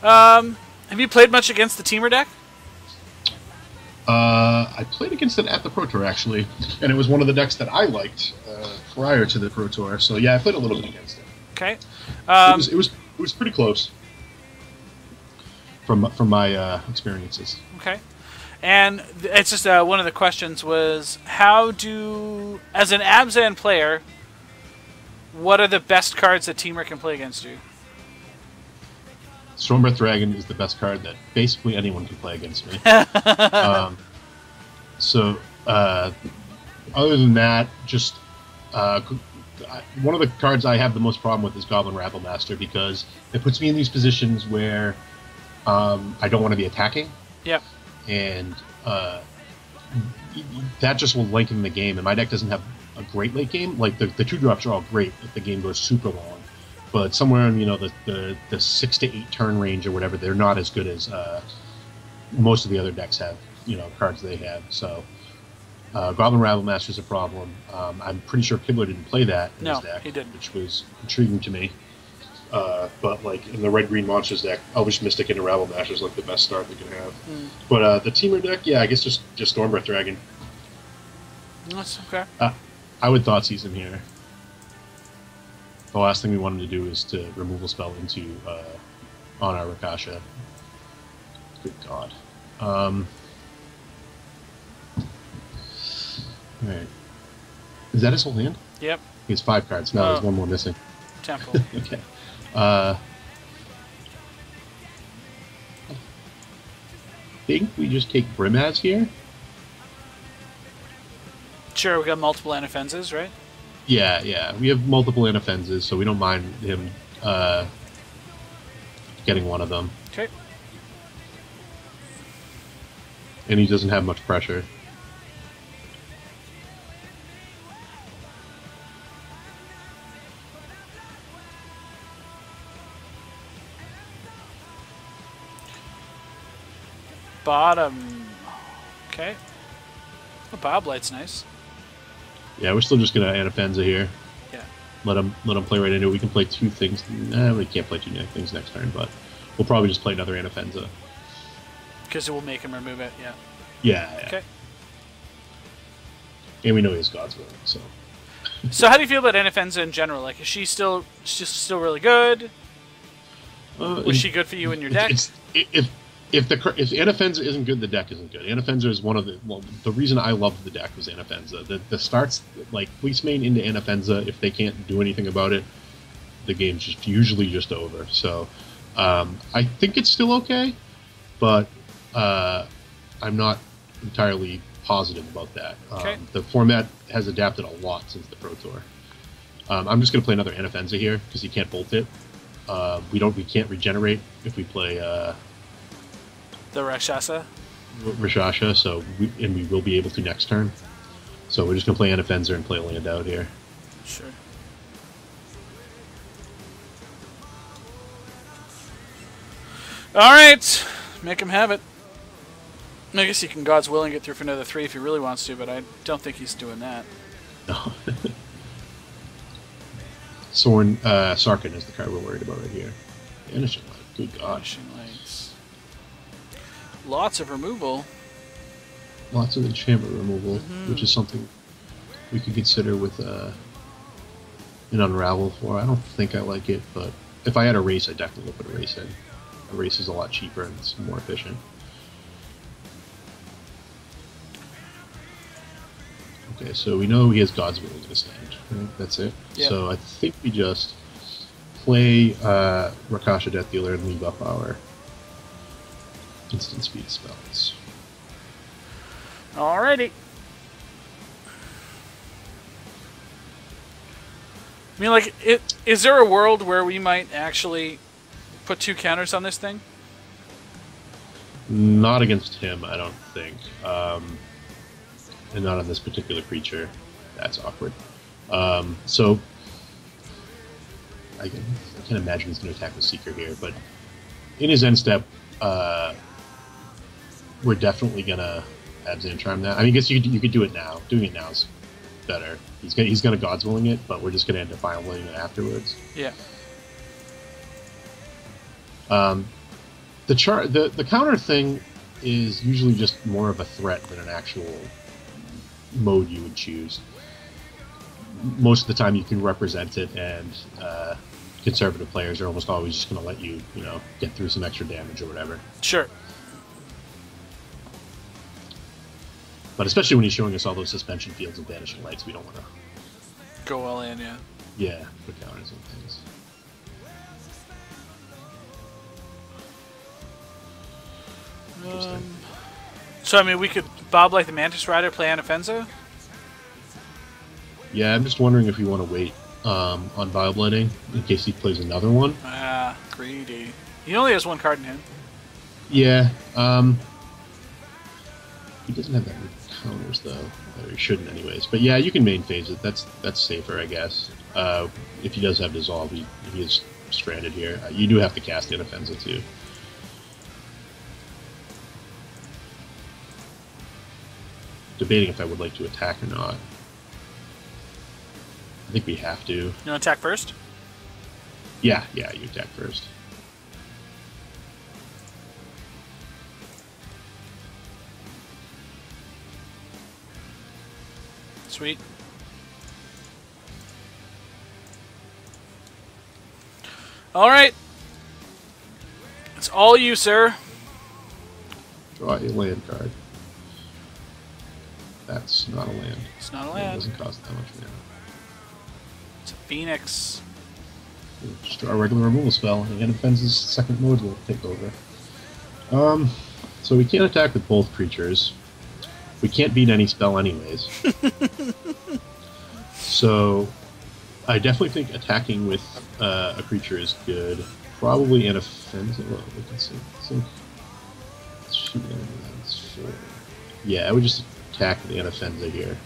Have you played much against the Teamer deck? I played against it at the Pro Tour, actually, and it was one of the decks that I liked prior to the Pro Tour. So yeah, I played a little bit against it. Okay. It was pretty close from my experiences. Okay. And it's just one of the questions was, as an Abzan player, what are the best cards that Teamer can play against you? Stormbreath Dragon is the best card that basically anyone can play against me. Other than that, just one of the cards I have the most problem with is Goblin Rabble Master, because it puts me in these positions where I don't want to be attacking. Yep. And that just will lengthen the game, and my deck doesn't have a great late game. Like, the 2-drops are all great if the game goes super long, but somewhere in the 6 to 8 turn range or whatever, they're not as good as most of the other decks have. Cards they have. So Goblin Rabblemaster is a problem. I'm pretty sure Kibler didn't play that in his deck, he didn't, which was intriguing to me. But like in the red-green monsters deck, Elvish Mystic and Rabblemaster is like the best start they can have. But the Teamer deck, yeah, I guess just Stormbreath Dragon. That's okay. I would Thoughtseize him here. The last thing we wanted to do is to removal spell into on our Rakasha. Good God. Alright. Is that his whole hand? Yep. He has 5 cards. No, there's one more missing. Temple. Okay. Think we just take Brimaz here? Sure, we got multiple Anafenzas, right? Yeah. We have multiple Anafenzas, so we don't mind him getting one of them. Okay. And he doesn't have much pressure. Bottom. Okay. Oh, Boblight's nice. Yeah, we're still just gonna Anafenza here. Yeah. Let him play right into it. We can play 2 things. We can't play 2 things next turn, but we'll probably just play another Anafenza. Because it will make him remove it, yeah. Yeah. Okay. And we know he has God's Will, so. So how do you feel about Anafenza in general? Like, is she still really good? Was she good for you in your deck? If Anafenza isn't good, the deck isn't good. Anafenza is one of the reason I love the deck was Anafenza. The starts, like, Fleece Main into Anafenza, if they can't do anything about it, the game's usually just over. So, I think it's still okay, but I'm not entirely positive about that. Okay. The format has adapted a lot since the Pro Tour. I'm just going to play another Anafenza here, because you can't bolt it. We can't regenerate if we play... the Rakshasa? Rakshasa, so we will be able to next turn. So we're just going to play Anafenza and play a land out here. Sure. Alright! Make him have it. I guess he can God's Will and get through for another 3 if he really wants to, but I don't think he's doing that. No. Sarkhan is the card we're worried about right here. Vanishing Light, good God. Vanishing Lights. Lots of removal. Lots of enchantment removal, which is something we could consider with an Unravel for. I don't think I like it, but if I had a race, I definitely would put a race in. A race is a lot cheaper and it's more efficient. Okay, so we know he has God's Will in his hand. Right? That's it. Yep. So I think we just play Rakasha Death Dealer and leave up our instant speed spells. Alrighty. I mean, like, is there a world where we might actually put 2 counters on this thing? Not against him, I don't think. And not on this particular creature. That's awkward. So, I can't imagine he's going to attack the Seeker here, but in his end step, we're definitely going to Abzan Charm that. I mean, I guess you could do it now. Doing it now is better. He's going to God's Willing it, but we're just going to end up Final Willing it afterwards. Yeah. The counter thing is usually just more of a threat than an actual mode you would choose. Most of the time you can represent it, and conservative players are almost always just going to let you, get through some extra damage or whatever. Sure. But especially when he's showing us all those suspension fields and Vanishing Lights, we don't want to... Go all in, yeah. Yeah, put counters and things. Interesting. So, I mean, we could Bob like the Mantis Rider, play Anafenza? Yeah, I'm just wondering if you want to wait on Bioblighting in case he plays another one. Ah, greedy. He only has 1 card in hand. Yeah, he doesn't have that many counters, though. Or he shouldn't anyways. But yeah, you can main phase it. That's safer, I guess. if he does have Dissolve, he is stranded here. You do have to cast Inoffensive too. Debating if I would like to attack or not. I think we have to. You want to attack first? Yeah, you attack first. Sweet. All right. It's all you, sir. Draw a land card. That's not a land. It's not a It land. doesn't cost that much mana. It's a Phoenix. Just draw a regular removal spell, and Inoffensive's second mode will take over. So we can't attack with both creatures. We can't beat any spell anyways. So I definitely think attacking with a creature is good. Probably Inoffensive. Well, we can see. Yeah, I would just attack the Inoffensive here.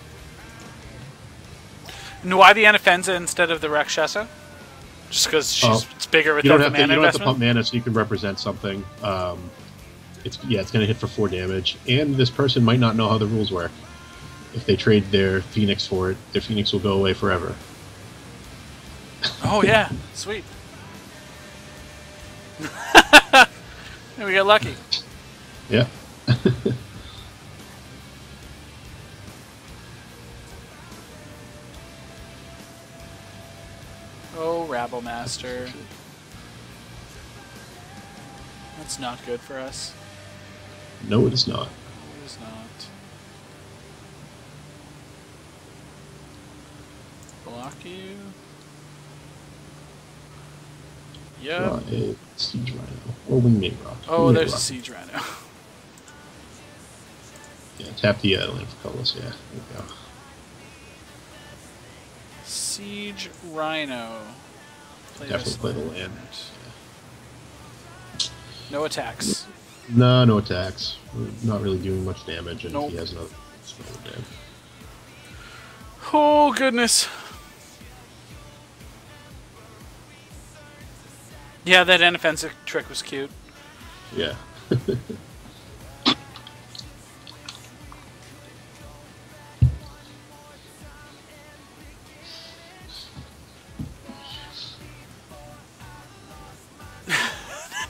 And why the Anafenza instead of the Rakshasa? Just because it's bigger without the mana you don't have to investment? pump mana, so you can represent something. It's going to hit for 4 damage, and this person might not know how the rules work. If they trade their Phoenix for it, their Phoenix will go away forever. Oh, yeah. Sweet. We got lucky. Yeah. Oh, Rabble Master. That's not good for us. No, it is not. It is not. Block you. Yep. Draw a Siege Rhino. Or Wingmate Rock. Oh, Wingmate there's a Rock. Siege Rhino. Yeah, tap the land for colorless, yeah. There we go. Siege Rhino. Definitely play the land. No attacks. No attacks. We're not really doing much damage, and Nope. he has another spell damage. Oh, goodness. Yeah, that inoffensive trick was cute. Yeah.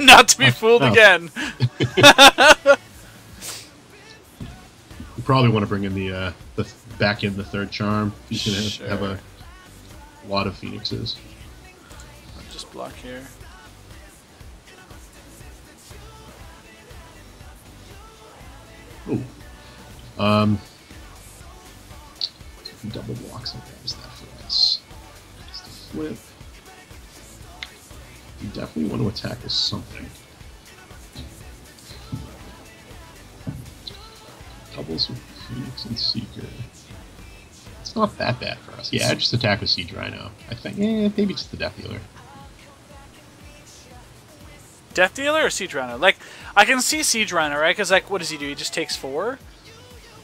Not to be fooled Oh. again. You probably want to bring in the back in the third charm. He's gonna have Sure. a lot of phoenixes. I'll just block here. Ooh. Double blocks. Okay, is that for us? Just a flip. You definitely want to attack with something. Doubles with Phoenix and Seeker. It's not that bad for us. Yeah, just attack with Siege Rhino. I think, maybe just the Death Dealer. Death Dealer or Siege Rhino? Like, I can see Siege Rhino, right? Because, like, what does he do? He just takes 4?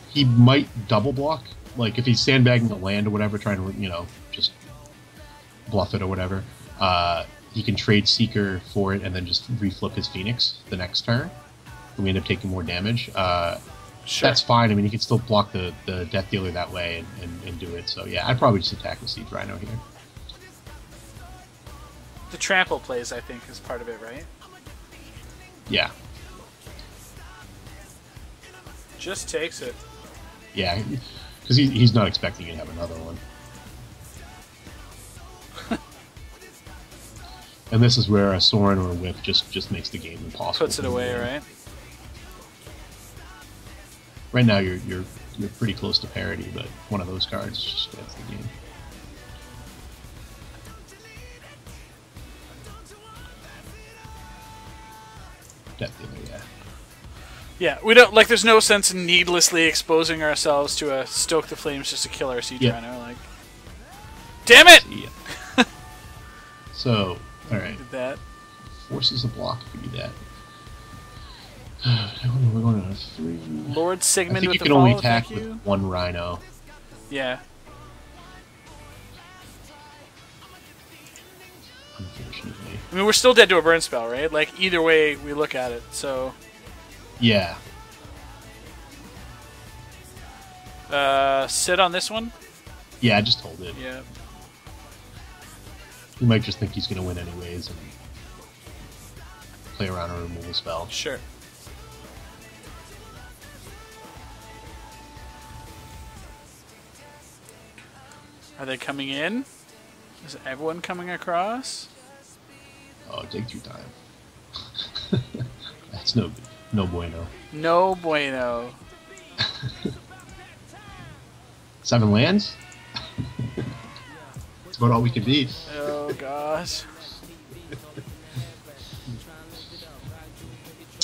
He might double block. Like, if he's sandbagging the land or whatever, trying to, just bluff it or whatever, he can trade Seeker for it and then just reflip his Phoenix the next turn. And we end up taking more damage. Sure. That's fine. I mean, he can still block the Death Dealer that way and do it. So, yeah, I'd probably just attack with Siege Rhino here. The trample plays, I think, is part of it, right? Yeah. Just takes it. Yeah, because he's not expecting you to have another one. And this is where a Sorin or a Whip just makes the game impossible. Puts it away, right? Right now you're pretty close to parity, but one of those cards just ends the game. Death Dealer, yeah. Yeah, we don't, like, there's no sense in needlessly exposing ourselves to a Stoke the Flames just to kill our Siege Yeah. Rhino, like... Damn it! Yeah. So, alright. Did that. Forces a block if you do that. We're going on a 3. Lord I Sigmund think with you the can only follow, attack thank with you. one Rhino. Yeah. unfortunately. I mean, we're still dead to a burn spell, right? Like, either way we look at it, so... Yeah. Sit on this one? Yeah, just hold it. Yeah. He might just think he's going to win anyways and play around a removal spell. Sure. Are they coming in? Is everyone coming across? Oh, take your time. That's no bueno. No bueno. 7 lands? That's about all we can beat. Oh, gosh.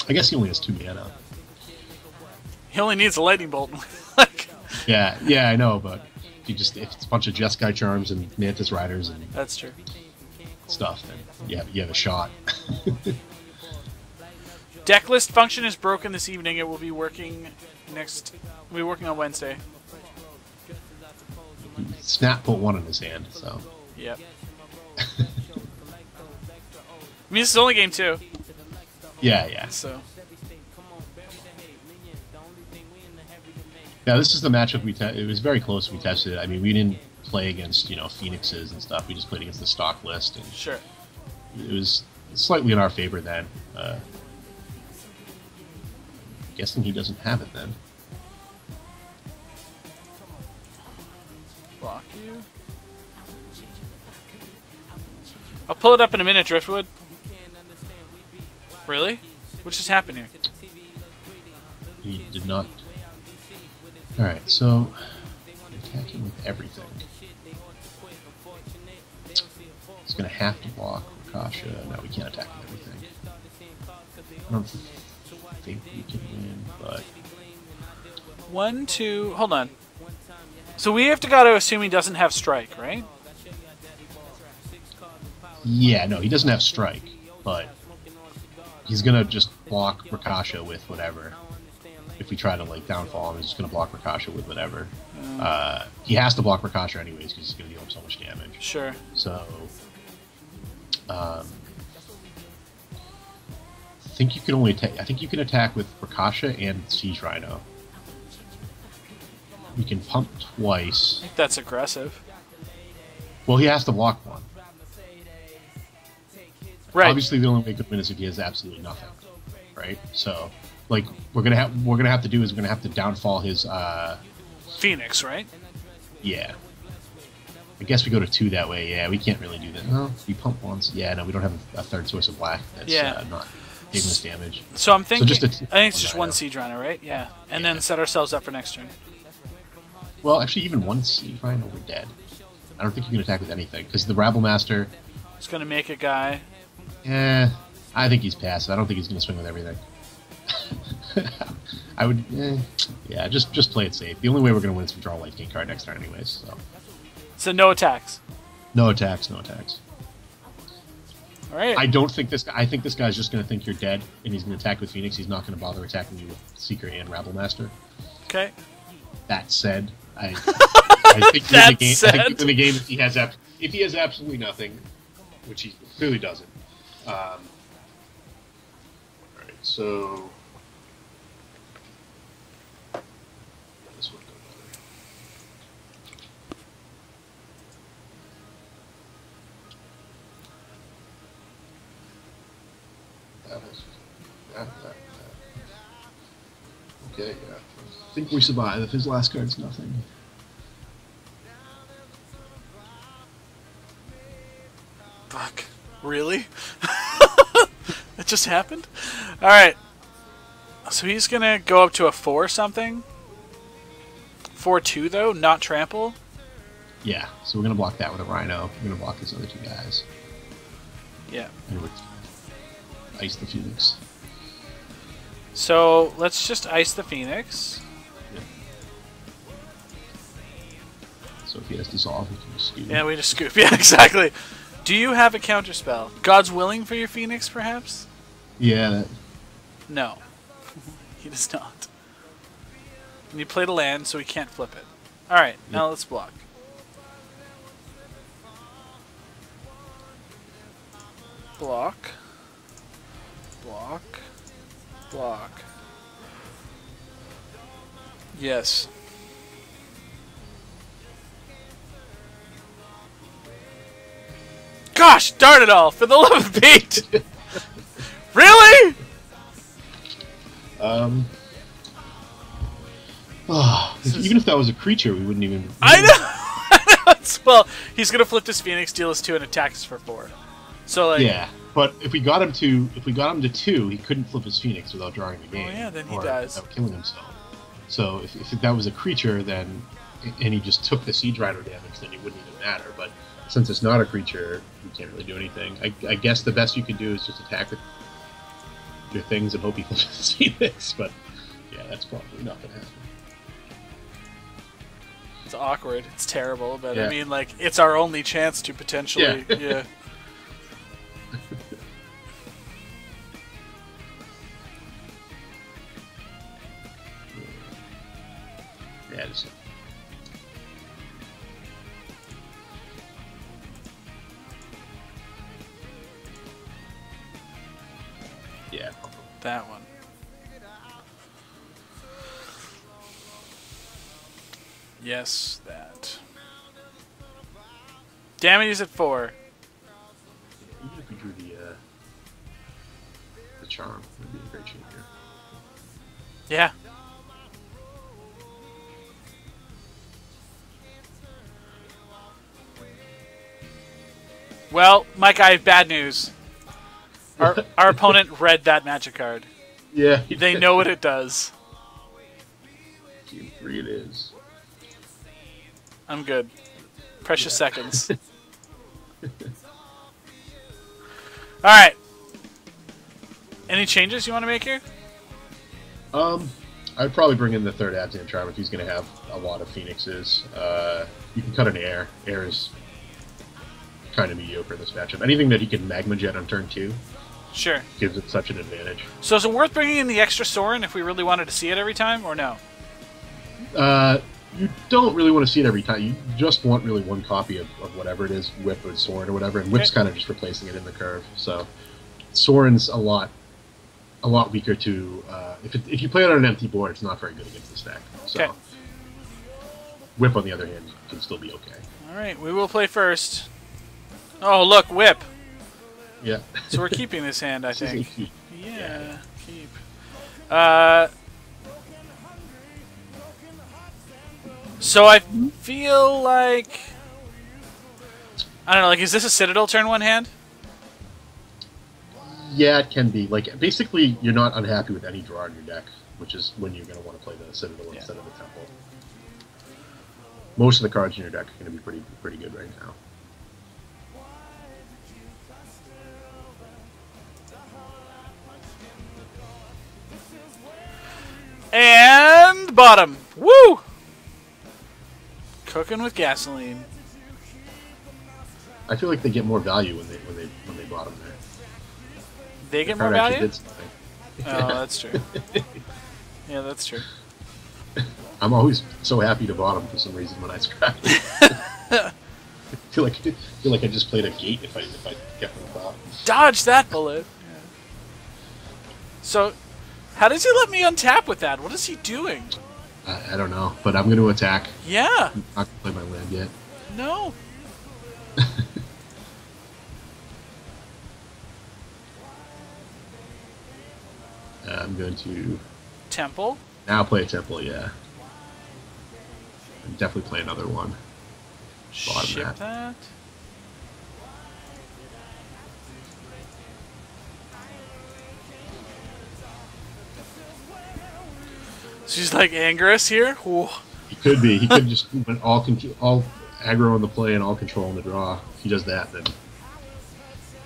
I guess he only has 2 mana. He only needs a lightning bolt. Like, Yeah, I know, but if it's a bunch of Jeskai Charms and Mantis Riders and that's true. stuff, then you have a shot. Deck list function is broken this evening. It will be working on Wednesday. Snap put 1 in his hand, so. Yep. I mean, this is only game 2. Yeah. So. Yeah, this is the matchup it was very close. We tested it. I mean, we didn't play against Phoenixes and stuff. We just played against the stock list, and Sure. it was slightly in our favor then. Guessing he doesn't have it then. Block you. I'll pull it up in a minute, Driftwood. Really? What just happened here? He did not. Alright, so attacking with everything. He's gonna have to block Rakasha. No, we can't attack with everything. I don't think we can win, but 1, 2. Hold on. So we have to assume he doesn't have strike, right? yeah, no, he doesn't have strike, but he's gonna just block Rakasha with whatever. If we try to downfall him, he's just gonna block Rakasha with whatever. He has to block Rakasha anyways because he's gonna deal him so much damage. Sure. So, I think you can only I think you can attack with Rakasha and Siege Rhino. We can pump twice. I think that's aggressive. Well, he has to block one. Right. Obviously, the only way he could win is if he has absolutely nothing, right? So, we're gonna have to do is we're gonna have to downfall his. Phoenix, right? Yeah. I guess we go to 2 that way. Yeah, we can't really do that. No, we pump once. Yeah, no, we don't have a third source of black. That's not giving us damage. So I'm thinking. So I think it's just 1 Siege Rhino, right? Yeah, and then set ourselves up for next turn. Well, actually, even 1 Siege Rhino, we're dead. I don't think you can attack with anything because the Rabble Master. It's gonna make a guy. Yeah, I think he's passive. I don't think he's gonna swing with everything. I would. Yeah, just play it safe. The only way we're gonna win is if we draw a Life Gain card next turn, anyways. So no attacks. No attacks. No attacks. All right. I don't think this guy. I think this guy's just going to think you're dead, and he's going to attack with Phoenix. He's not going to bother attacking you with Seeker and Rabble Master. Okay. That said, I think That in the game, said. I think in the game, if he has absolutely nothing, which he clearly doesn't. All right, so this would go better. That. Okay, yeah. I think we survive if his last card's nothing. Fuck. Really? That just happened? Alright. So he's gonna go up to a 4 something? 4-2 though, not trample? Yeah, so we're gonna block that with a Rhino. We're gonna block his other 2 guys. Yeah. And we're ice the Phoenix. So let's just ice the Phoenix. Yeah. So if he has dissolve, we can just scoop. Yeah, we just scoop. Yeah, exactly. Do you have a counterspell? God's Willing for your Phoenix, perhaps? Yeah. No. He does not. And you played a land, so he can't flip it. Alright, now let's block. Block. Block. Block. Yes. Gosh darn it all! For the love of Pete! Really? Even if that was a creature, we wouldn't even. I know! Well, he's gonna flip this Phoenix, deal us 2, and attack us for 4. So, like. Yeah, but if we got him to 2, he couldn't flip his Phoenix without drawing the game. Oh, yeah, then he or dies. without killing himself. So if that was a creature, then. And he just took the Siege Rider damage, then it wouldn't even matter. But since it's not a creature, you can't really do anything. I guess the best you can do is just attack with your things and hope he flips his Phoenix. But yeah, that's probably not going to happen. It's awkward. It's terrible, but Yeah. I mean, like, it's our only chance to potentially, yeah. Yeah, just. Yeah. That one. Yes, that. Damage is at 4. Even if we drew the charm, would be a great shape here. Yeah. Well, Mike, I have bad news. Our opponent read that magic card. Yeah. They know what it does. Game 3 it is. I'm good. Precious seconds. Alright. Any changes you want to make here? I'd probably bring in the third Abzan Charm if he's going to have a lot of Phoenixes. You can cut an Air. Air is kind of mediocre in this matchup. Anything that he can Magma Jet on turn 2 Sure. gives it such an advantage. So is it worth bringing in the extra Sorin if we really wanted to see it every time, or no? You don't really want to see it every time. You just want really one copy of whatever it is, Whip or Sorin or whatever, and Whip's kind of just replacing it in the curve. So Sorin's a lot weaker to... if you play it on an empty board, it's not very good against this deck. So Okay. Whip, on the other hand, can still be okay. Alright, we will play first. Oh, look, Whip. Yeah. So we're keeping this hand, I This is a think. keep. Yeah, keep. So I feel like... I don't know, like, is this a Citadel turn 1 hand? Yeah, it can be. Like, basically, you're not unhappy with any draw in your deck, which is when you're going to want to play the Citadel instead of the Temple. Most of the cards in your deck are going to be pretty good right now. And bottom. Woo! Cooking with gasoline. I feel like they get more value when they bottom there. They get The more card actually value? did something. Oh, that's true. Yeah, that's true. I'm always so happy to bottom for some reason when I scratch. I feel like I just played a gate if I kept on the bottom. Dodge that bullet. Yeah. So, how does he let me untap with that? What is he doing? I don't know, but I'm going to attack. Yeah. I'm not going to play my land yet. No. I'm going to Temple. now play a Temple, yeah. And definitely play another one. Bottom Ship that. that. She's like Angerus here. Ooh. He could be. He could just went all aggro on the play and all control on the draw. If he does that, then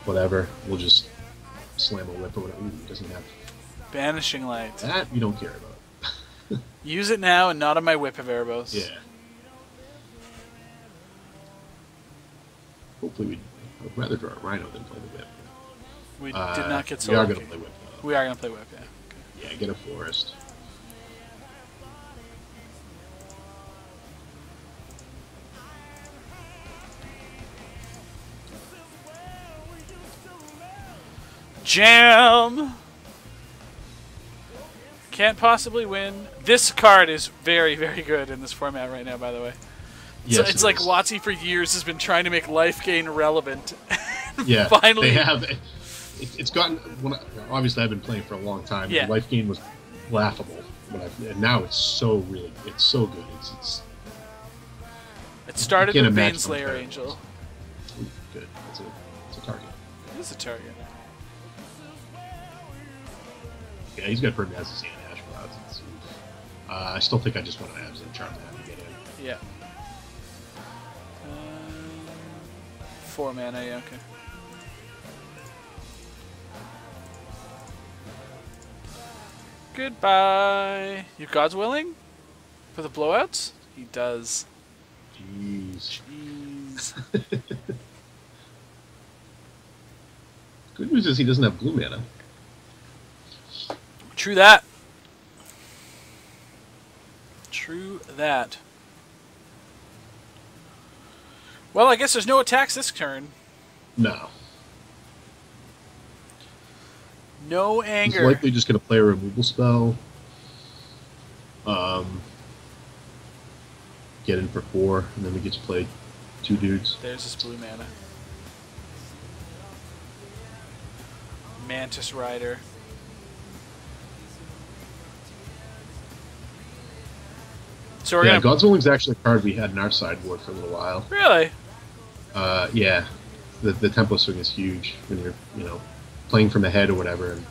whatever. We'll just slam a whip or whatever. Ooh, he doesn't have Banishing Light. that. We don't care about. Use it now and not on my Whip of Erebos. Yeah. Hopefully I'd rather draw a Rhino than play the whip. We did not get so We are lucky. going to play whip, though. We are going to play Whip, yeah. Okay. Yeah, get a Forest. Jam! Can't possibly win. This card is very, very good in this format right now, by the way. Yes, it's like WotC for years has been trying to make life gain relevant. Yeah, finally. they have. It's gotten. Obviously, I've been playing for a long time. Yeah. Life gain was laughable, and now it's so good. It started can't with imagine Baneslayer that. Angel. Ooh, good. It's a target. It is a target. Yeah, he's got pretty nice to see in Ash Clouds. I still think I just want to Abzan Charm to have to get in. Yeah. 4 mana, yeah, okay. Goodbye. You God's willing? For the blowouts? He does. Jeez. Jeez. Good news is he doesn't have blue mana. True that. True that. Well, I guess there's no attacks this turn. No. No He's anger. likely just going to play a removal spell. Get in for 4, and then we get to play 2 dudes. There's his blue mana. Mantis Rider. So we're Yeah, gonna God's Willing's actually a card we had in our sideboard for a little while. really. Yeah, the tempo swing is huge when you're playing from the head or whatever, and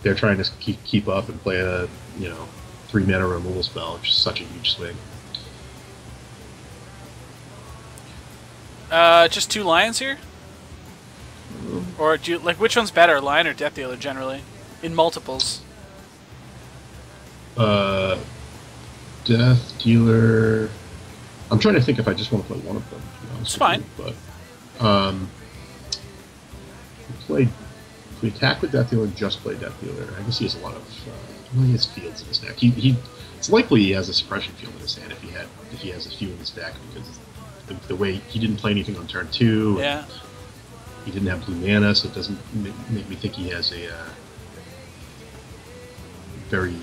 they're trying to keep up and play a 3 mana removal spell, which is such a huge swing. Just 2 lions here? Or do you, like, which one's better, lion or death dealer generally? In multiples. Death dealer. I'm trying to think if I just want to play one of them. To be honest It's with fine. you, but if we attack with death dealer, just play death dealer. I guess he has a lot of. He has fields in his deck. It's likely he has a suppression field in his hand if he has a few in his deck, because the way he didn't play anything on turn 2. Yeah. He didn't have blue mana, so it doesn't make me think he has a very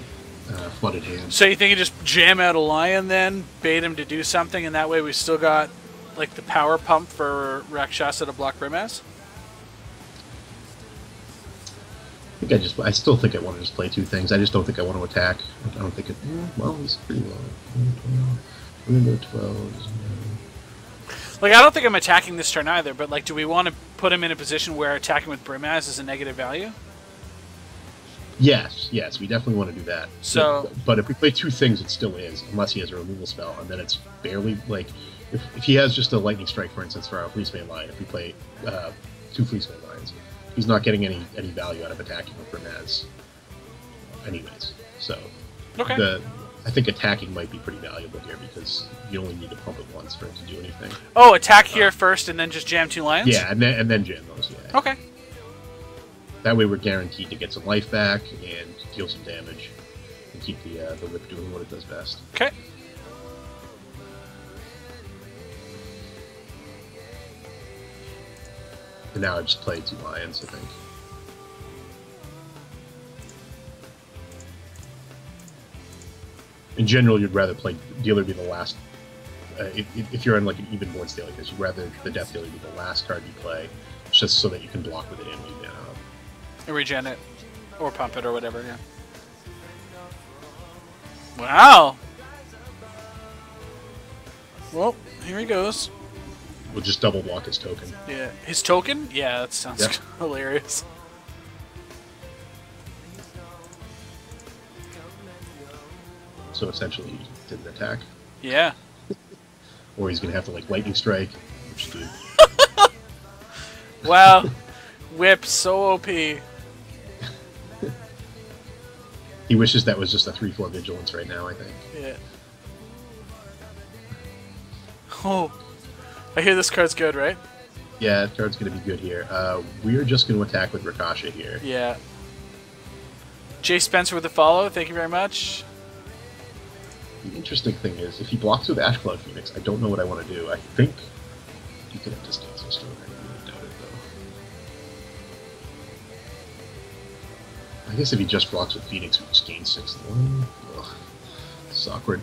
flooded hand. So you think you just jam out a lion then, bait him to do something, and that way we still got like the power pump for Rakshasa to block Brimaz? I still think I want to just play 2 things. I just don't think I want to attack. I don't think it. Well, he's pretty low. 12. Like, I don't think I'm attacking this turn either, but like, do we want to put him in a position where attacking with Brimaz is a negative value? Yes, we definitely want to do that. So, but if we play 2 things, it still is, unless he has a removal spell, and then it's barely like if he has just a lightning strike, for instance, for our Fleecemane line. If we play 2 Fleecemane lines, he's not getting any value out of attacking with Brimaz, anyways. So, okay. I think attacking might be pretty valuable here because you only need to pump it once for it to do anything. Oh, attack here first and then just jam 2 lions? Yeah, and then jam those. Yeah. Okay. That way we're guaranteed to get some life back and deal some damage and keep the whip doing what it does best. Okay. And now I just play 2 lions, I think. In general, you'd rather play dealer be the last. If you're on like an even board state like this, you'd rather the death dealer be the last card you play, just so that you can block with it and leave mana up. And regen it. Or pump it or whatever, yeah. Wow! Well, here he goes. We'll just double block his token. Yeah. His token? Yeah, that sounds Yep. hilarious. So essentially, he didn't attack. Yeah. Or he's gonna have to like lightning strike, which is good. Wow. Whip, so OP. He wishes that was just a 3/4 vigilance right now, I think. Yeah. Oh. I hear this card's good, right? Yeah, that card's going to be good here. We are just going to attack with Rakasha here. Yeah. Jay Spencer with the follow. Thank you very much. The interesting thing is, if he blocks with Ash Cloud Phoenix, I don't know what I want to do. I think you could have Disdain's Stone. I really doubt it, I guess if he just blocks with Phoenix, we just gain 6 to 1. Ugh, it's awkward.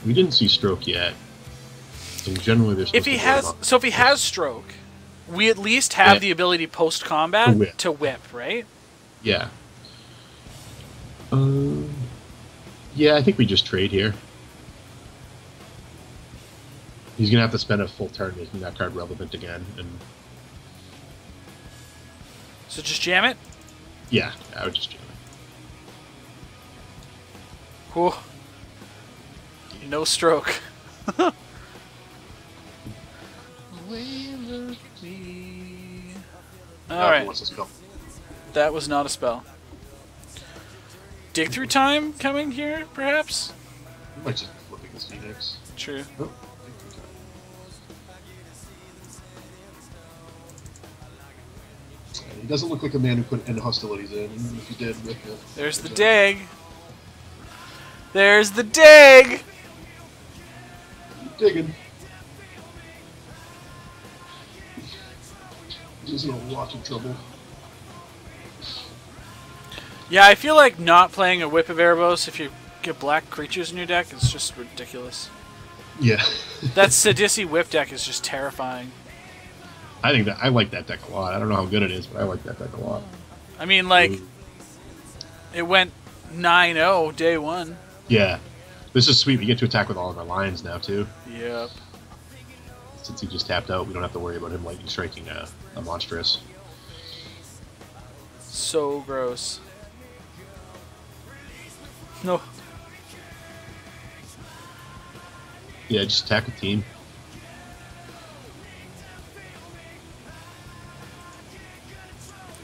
We didn't see stroke yet. And generally, there's if he has stroke, we at least have the ability post combat to whip, right? Yeah. Yeah, I think we just trade here. He's gonna have to spend a full turn making that card relevant again, and so just jam it. Yeah, I would just jam it. Whew. No stroke. Alright. That was not a spell. Dig through time coming here, perhaps? I might just be flipping this Phoenix. True. Oh. He doesn't look like a man who put end hostilities in, even if he did. There's the dig. There's the dig! Digging. He's in a lot of trouble. Yeah, I feel like not playing a Whip of Erebos if you get black creatures in your deck is just ridiculous. Yeah. That Sidisi Whip deck is just terrifying. I like that deck a lot. I don't know how good it is, but I like that deck a lot. I mean, like, it went 9-0 day one. Yeah. This is sweet. We get to attack with all of our lions now, too. Yep. Since he just tapped out, we don't have to worry about him lightning striking a monstrous. So gross. No. Yeah, just attack with team.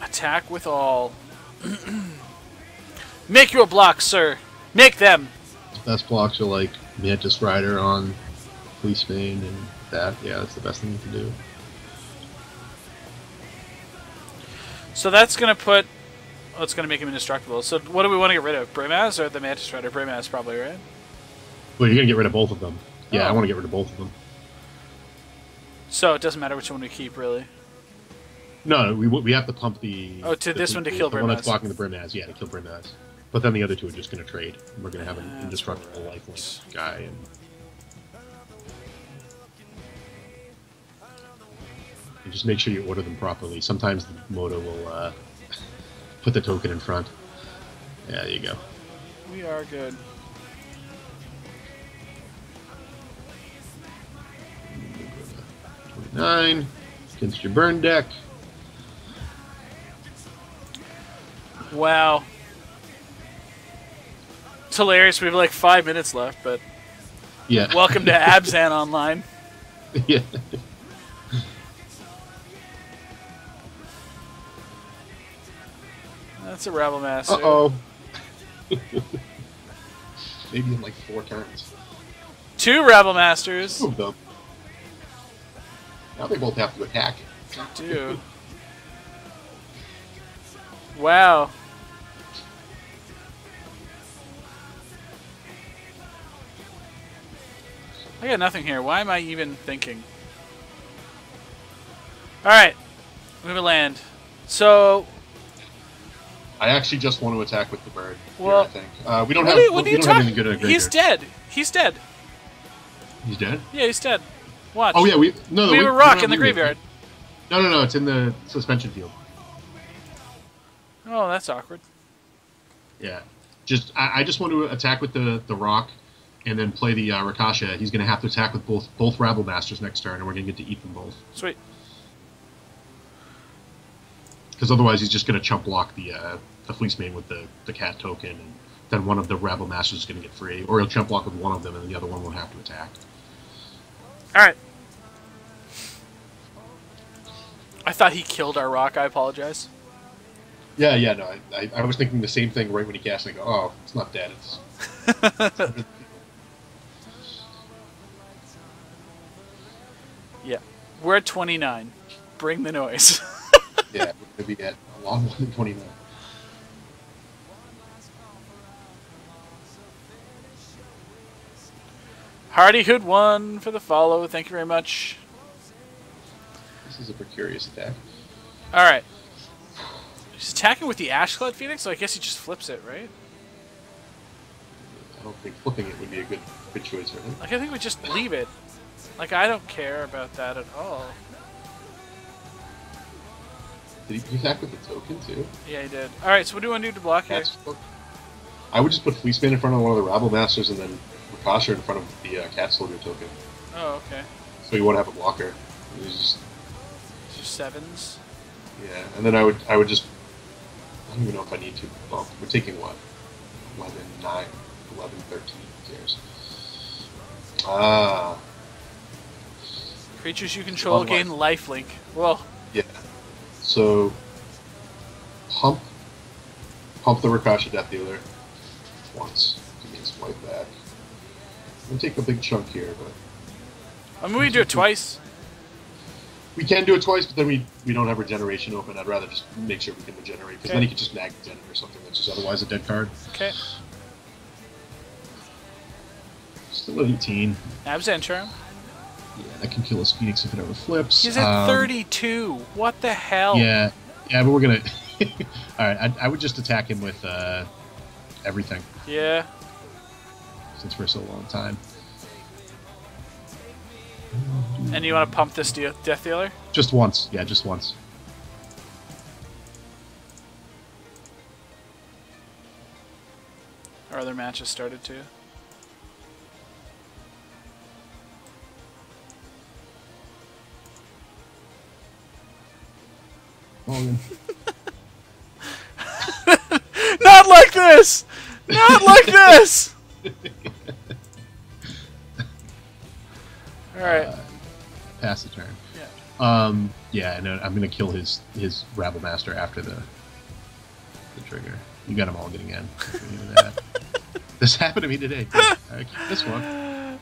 Attack with all. Make your blocks, sir. Make them. Best blocks are like Mantis Rider on Fleecebane and that. Yeah, that's the best thing you can do. So that's going to put... Oh, it's going to make him indestructible. So what do we want to get rid of? Brimaz or the Mantis Rider? Brimaz probably, right? Well, you're going to get rid of both of them. Yeah, Oh. I want to get rid of both of them. So it doesn't matter which one we keep, really. No, we have to pump the... Oh, to this one to kill The one that's Brimaz. blocking the Brimaz, yeah, to kill Brimaz. But then the other two are just going to trade. And we're going to have an indestructible lifelink guy. And just make sure you order them properly. Sometimes the Moto will put the token in front. Yeah, there you go. We are good. Nine against your burn deck. Wow. It's hilarious. We have like 5 minutes left, but Yeah. welcome to Abzan Online. Yeah. That's a Rabble Master. Uh-oh. Maybe in like 4 turns. 2 Rabble Masters. Move them. Now they both have to attack. Do. Wow. I got nothing here. Why am I even thinking? Alright. We have a land. So... I actually just want to attack with the bird. Well, here, I think. We don't what have. are We you don't have talking? anything good in a He's graveyard. dead. He's dead. He's dead. Yeah, he's dead. Watch. Oh yeah, we we have a we rock don't in the have graveyard. No, it's in the suspension field. Oh, that's awkward. Yeah, I just want to attack with the rock, and then play the Rakasha. He's going to have to attack with both Rabble Masters next turn, and we're going to get to eat them both. Sweet. Because otherwise, he's just going to chump block the Fleecebane with the cat token, and then one of the Rabble Masters is going to get free, or he'll chump block with one of them, and the other one will have to attack. Alright. I thought he killed our rock. I apologize. Yeah, no, I was thinking the same thing right when he cast. I go, oh, it's not dead. It's Yeah. We're at 29. Bring the noise. yeah, we're going to be at a lot more than 29. Hardyhood 1 for the follow. Thank you very much. This is a precarious attack. Alright. He's attacking with the Ashclad Phoenix, so I guess he just flips it, right? I don't think flipping it would be a good choice for him. Like, I think we just leave it. Like, I don't care about that at all. Did he attack with the token, too? Yeah, he did. Alright, so what do you want to do to block here? I would just put Fleeceman in front of one of the Rabble Masters and then Rakasha in front of the Cat Soldier token. Oh, okay. So you won't have a blocker. It's Just 7s. yeah, and then I would just... I don't even know if I need to. Well, we're taking what? 11, 9, 11, 13. Who cares? Ah. Creatures you control gain lifelink. Well, yeah. So, pump the Rakasha Death Dealer once. Give me his life back. I'm gonna take a big chunk here, but I mean, we do it twice. we can do it twice, but then we don't have Regeneration open. I'd rather just make sure we can regenerate, because then he could just nag the or something that's just otherwise a dead card. Okay. Still 18. Abzan Charm. Yeah, that can kill his Phoenix if it ever flips. He's at 32. What the hell? Yeah, but we're gonna. Alright, I would just attack him with everything, Yeah. since we're so long time. And you want to pump this Death Dealer? Just once. Yeah, just once. Our other matches started too. Morgan. Not like this! Not like this! Alright. Pass the turn. Yeah. Yeah, and I'm gonna kill his Rabble Master after the trigger. You got them all getting in. This happened to me today. Alright, keep this one.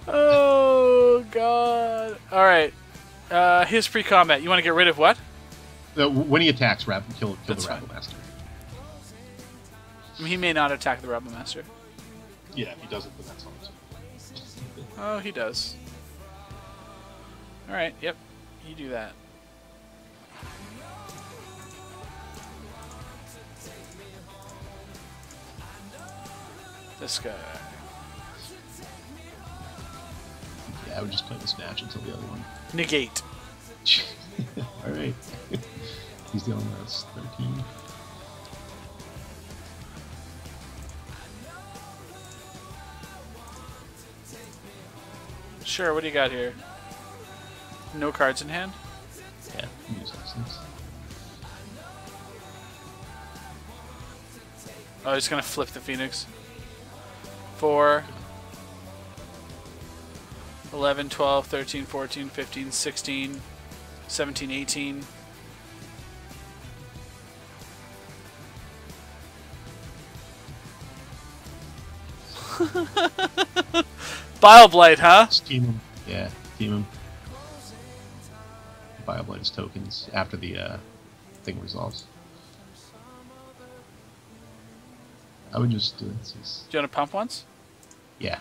Oh, God. Alright. His pre-combat. You want to get rid of what? When he attacks, kill the That's Rabble fine. Master. I mean, he may not attack the Rebel Master. Yeah, if he doesn't, then that's fine. Oh, he does. Alright, yep. You do that. This guy. Yeah, I would just play this match until the other one. Negate. Alright. He's dealing with us 13. Sure, what do you got here? No cards in hand? Yeah, use those things. Oh, he's gonna flip the Phoenix. 4, 11, 12, 13, 14, 15, 16, 17, 18. Bile Blight, huh? Just team him. Yeah, team him. Bioblight is tokens after the thing resolves. I would just do it. Do you want to pump once? Yeah.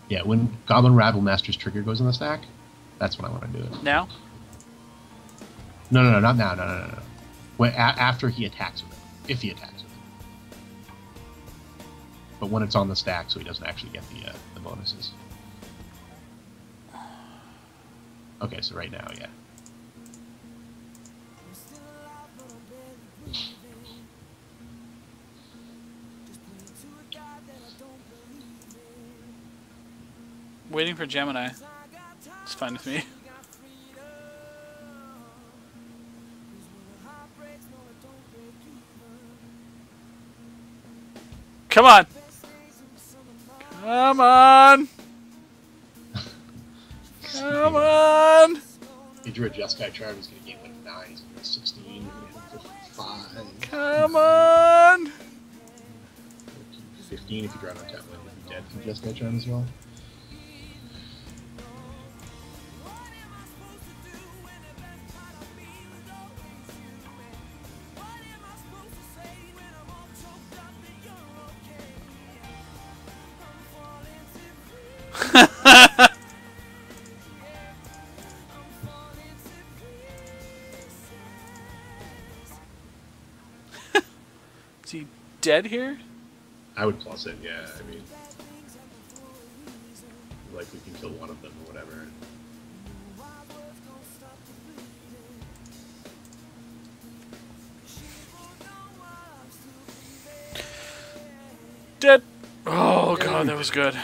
Yeah, when Goblin Rabble Master's trigger goes in the stack, that's when I want to do it. Now? No, not now. No. When, after he attacks with it. If he attacks with it. But when it's on the stack, so he doesn't actually get the bonuses. Okay, so right now, yeah. Waiting for Gemini. It's fine with me. Come on! Come on! Come on! He drew a Jeskai Charm, he's going to gain like 9, he's going to 16, he's going to 5. Come on! 14, 15 if you draw it on tap, then he'll be dead from Jeskai Charm as well. Is he dead here? I would plus it, yeah. I mean, like we can kill one of them or whatever. Dead. Oh god, that was good.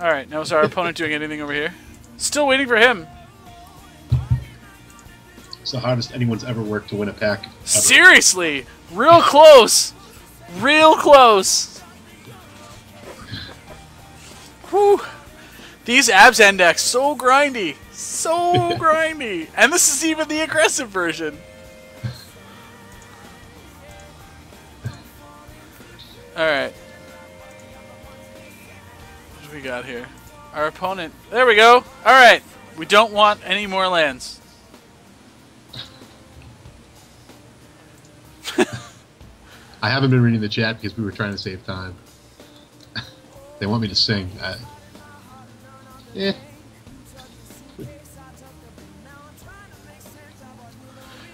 Alright, now is our opponent doing anything over here? Still waiting for him. It's the hardest anyone's ever worked to win a pack. Ever. Seriously! Real close! Real close! Whew. These Abzan decks, so grindy. So grindy. And this is even the aggressive version. Alright. What do we got here? Our opponent... There we go! Alright. We don't want any more lands. I haven't been reading the chat because we were trying to save time. They want me to sing. Yeah.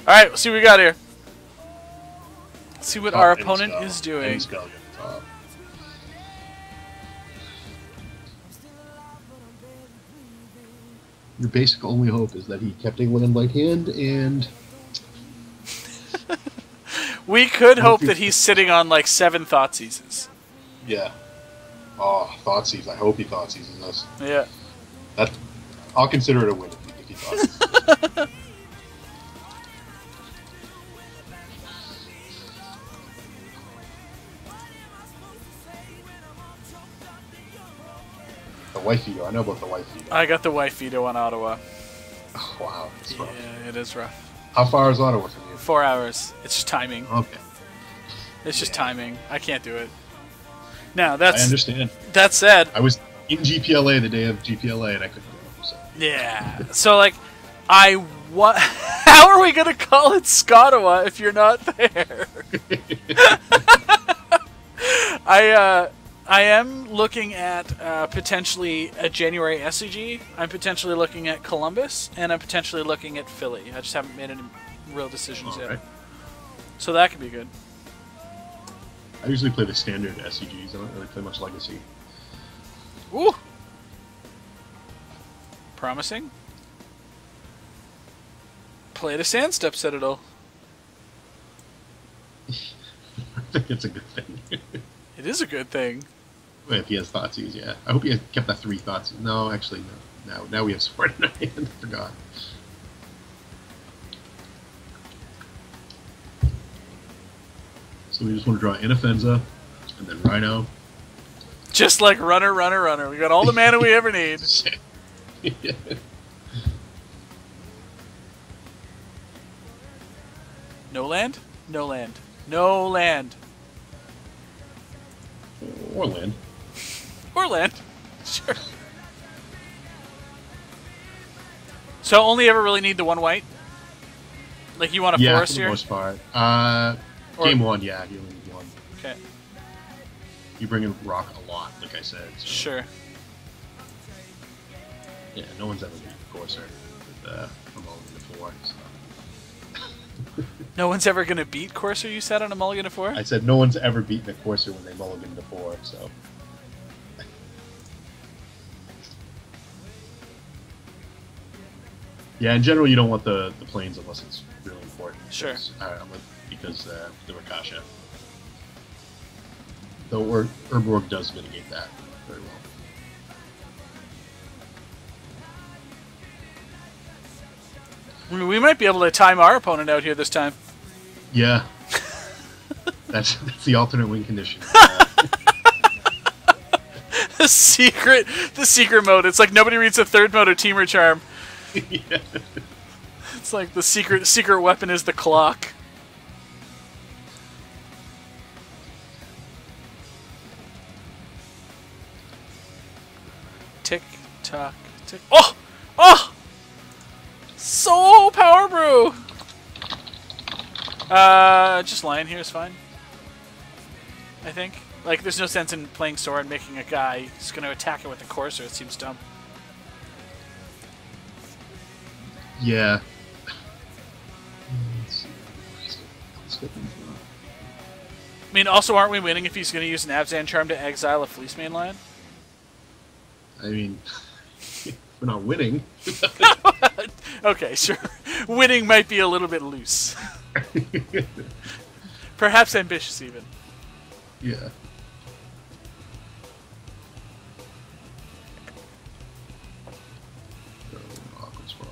Alright, we'll see what we got here. Let's see what our opponent is doing. Your basic only hope is that he kept England in light hand, and... We could hope that he's sitting on like 7 Thoughtseizes. Yeah. Oh, Thoughtseize. I hope he Thoughtseizes us. Yeah. I'll consider it a win if he Thoughtseizes. The wife veto. I know about the wife veto. I got the wife veto on Ottawa. Oh, wow. That's rough. Yeah, it is rough. How far is Ottawa from you? 4 hours. It's just timing. Okay. It's just timing. I can't do it. Now, that's... I understand. That said... I was in GPLA the day of GPLA, and I couldn't go. So. Yeah. So, like, how are we going to call it Scottawa if you're not there? I am looking at potentially a January SCG. I'm potentially looking at Columbus, and I'm potentially looking at Philly. I just haven't made any real decisions yet. Right. So that could be good. I usually play the standard SCGs. I don't really play much Legacy. Ooh! Promising. Play the Sandstep Citadel. I think it's a good thing. It is a good thing. If he has Thoughtseize, yeah. I hope he kept that 3 Thoughtseize. No, actually, no. Now we have support in our hand. I forgot. So we just want to draw Inoffenza, and then Rhino. Just like runner, runner, runner. We got all the mana we ever need. Yeah. No land? No land. No land. Or land. Or land. Sure. So only ever really need the 1 white? Like you want a forest here? Yeah, for the most part. Game 1, yeah, you only need 1. Okay. You bring in rock a lot, like I said. So. Sure. Yeah, no one's ever beat Corsair with a mulligan before. So. No one's ever going to beat Corsair, you said, on a mulligan before? I said no one's ever beaten a Corsair when they mulligan before, so. Yeah, in general, you don't want the planes unless it's really important. Sure. Because the Rakasha. Though Urborg does mitigate that very well. I mean, we might be able to time our opponent out here this time. Yeah. that's the alternate win condition. The secret mode. It's like nobody reads the 3rd mode of Teamer Charm. Yeah. It's like the secret weapon is the clock. Tick tock tick. Oh! Oh! Soul Power Brew! Just lying here is fine. I think. Like, there's no sense in playing Sora and making a guy who's going to attack it with a Corsair. It seems dumb. Yeah. I mean, also, aren't we winning if he's going to use an Abzan Charm to exile a Fleeceman Lion? I mean, we're not winning. Okay, sure. Winning might be a little bit loose. Perhaps ambitious, even. Yeah. Awkward spot.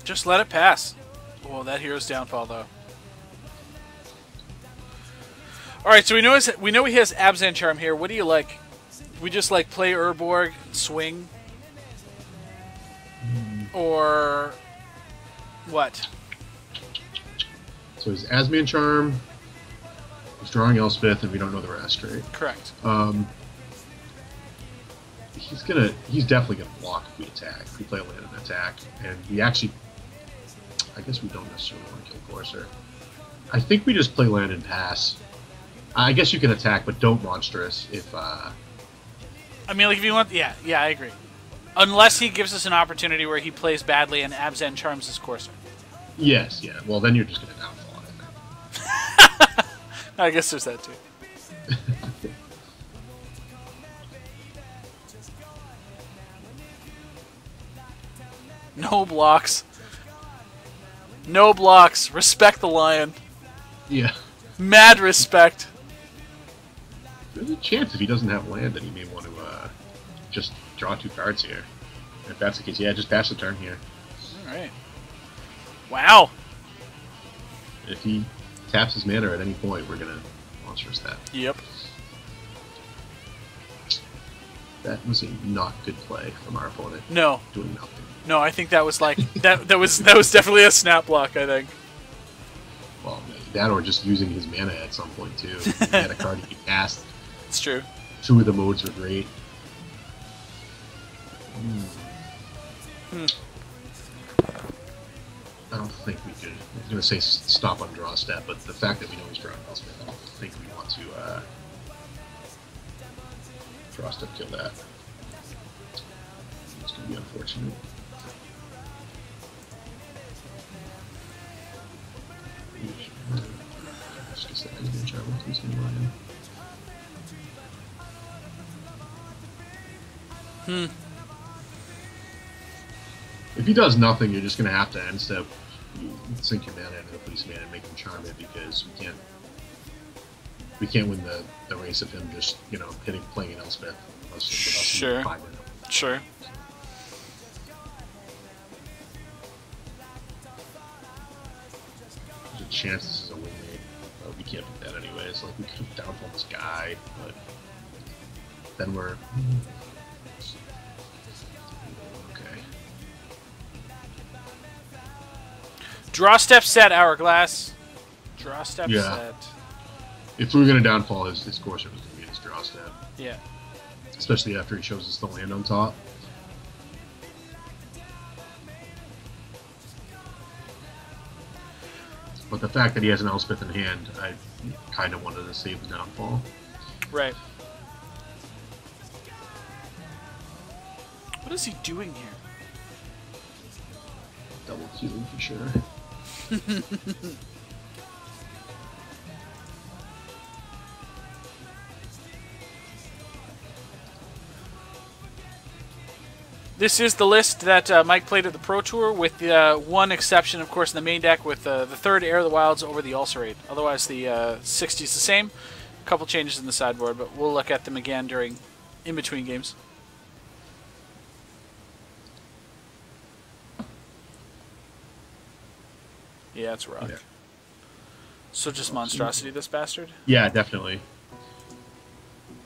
Just let it pass. Oh, that hero's downfall, though. All right, so we know he has Abzan Charm here. What do you like? We just like play Urborg, swing, or what? So he's Asmian Charm, he's drawing Elspeth, and we don't know the rest, right? Correct. He's definitely gonna block if we attack. If we play land and attack, and we actually, I guess we don't necessarily want to kill Courser. I think we just play land and pass. I guess you can attack, but don't monstrous if. I mean, like if you want, yeah, I agree. Unless he gives us an opportunity where he plays badly and Abzan charms his Courser. Yes, yeah. Well, then you're just gonna downfall it. I guess there's that too. No blocks. No blocks. Respect the lion. Yeah. Mad respect. There's a chance if he doesn't have land that he may want to just draw 2 cards here. If that's the case, yeah, just pass the turn here. Alright. Wow. If he taps his mana at any point, we're going to monstrous that. Yep. That was a not good play from our opponent. No. Doing nothing. No, I think that was like that was definitely a snap block, I think. Well, that or just using his mana at some point too. He had a card he could cast. It's true. 2 of the modes were great. I don't think we could. I was going to say stop on draw step, but the fact that we know he's drawing Elspeth, I don't think we want to draw step kill that. It's going to be unfortunate. Just that he's going to travel through some lion. If he does nothing, you're just going to have to end step, sink your mana into the policeman and make him charm it, because we can't win the race of him just, you know, playing an Elspeth. Sure. Sure. There's a chance this is a win rate, but we can't do that anyways. Like, we could have downfall this guy, but then we're... Draw step set, Hourglass. Draw step set. If we were going to downfall, his Courser was going to be his draw step. Yeah. Especially after he shows us the land on top. But the fact that he has an Elspeth in hand, I kind of wanted to save the downfall. Right. What is he doing here? Double queuing for sure. This is the list that Mike played at the Pro Tour, with one exception, of course, in the main deck, with the third Heir of the Wilds over the Ulcerate. Otherwise, the 60 is the same. A couple changes in the sideboard, but we'll look at them again during in-between games. Yeah, it's rock. Yeah. So just monstrosity, this bastard? Yeah, definitely.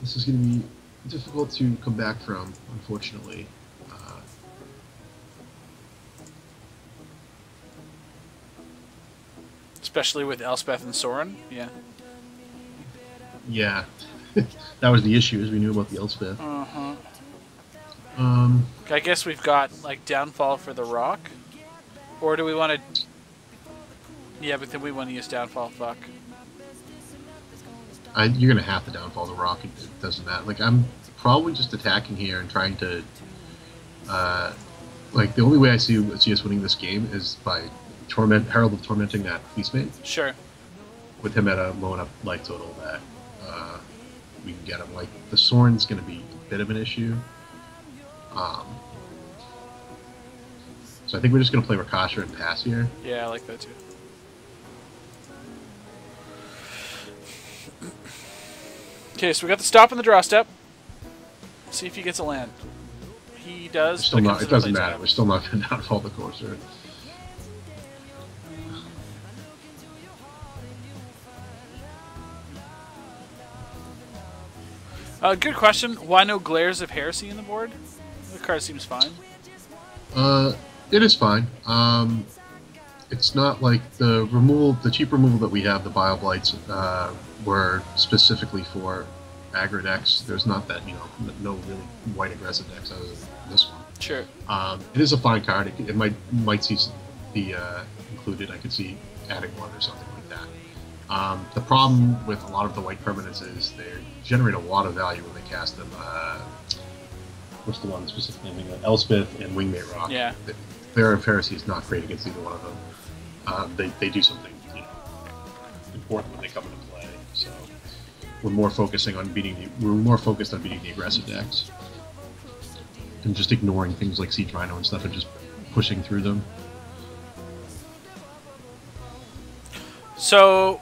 This is going to be difficult to come back from, unfortunately. Especially with Elspeth and Soren, yeah. Yeah, that was the issue, as we knew about the Elspeth. Uh-huh. I guess we've got, like, downfall for the rock? Or do we want to... Yeah, but then we want to use downfall, fuck. You're going to have to downfall the rock, it doesn't matter. Like, I'm probably just attacking here and trying to, like, the only way I see us winning this game is by Herald of Tormenting that Beastmate. Sure. With him at a low enough life total that we can get him. Like, the Soren's going to be a bit of an issue. So I think we're just going to play Rakasha and pass here. Yeah, I like that too. Okay, so we got the stop on the draw step. See if he gets a land. He does. Still not, it doesn't matter. We're still not going to downfall the Courser. Good question. Why no Glares of Heresy in the board? The card seems fine. It is fine. It's not like the cheap removal that we have, the Bile Blights, were specifically for aggro decks. There's not that, no really white aggressive decks other than this one. Sure. It is a fine card. It might see be included. I could see adding one or something like that. The problem with a lot of the white permanents is they generate a lot of value when they cast them. What's the one specifically? Elspeth and Wingmate Rock. Yeah. Their Heresy is not great against either one of them. They do something important when they come into play. So we're more focused on beating the aggressive decks and just ignoring things like Siege Rhino and stuff and just pushing through them. So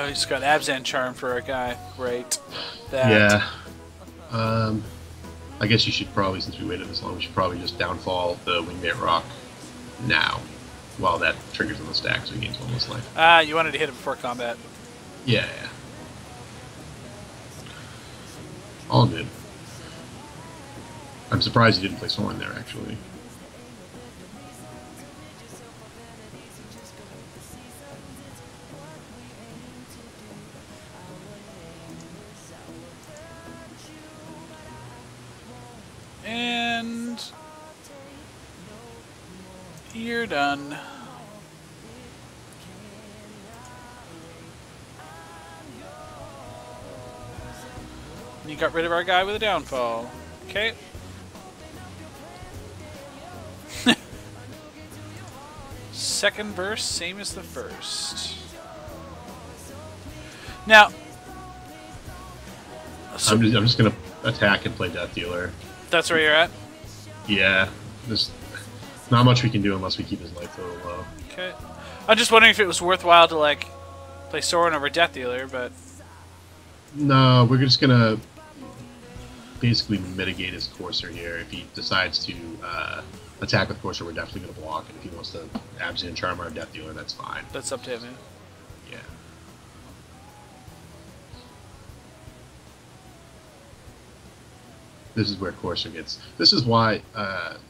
he's got Abzan Charm for a guy, right? Yeah. I guess you should probably, since we waited this long, we should probably just downfall the Wingmate Rock now, while that triggers on the stack, so he gains one less life. You wanted to hit him before combat. Yeah. All good. I'm surprised he didn't play Soren there, actually. And you're done. You got rid of our guy with a downfall. Okay. Second verse, same as the first. Now, so I'm just gonna attack and play Death Dealer. That's where you're at? Yeah, there's not much we can do unless we keep his life total low. Okay. I'm just wondering if it was worthwhile to, like, play Soren over Death Dealer, but... No, we're just gonna basically mitigate his Courser here. If he decides to attack with Courser, we're definitely gonna block, and if he wants to Abzan Charm or Death Dealer, that's fine. That's up to him, yeah. Yeah. This is where Courser gets... This is why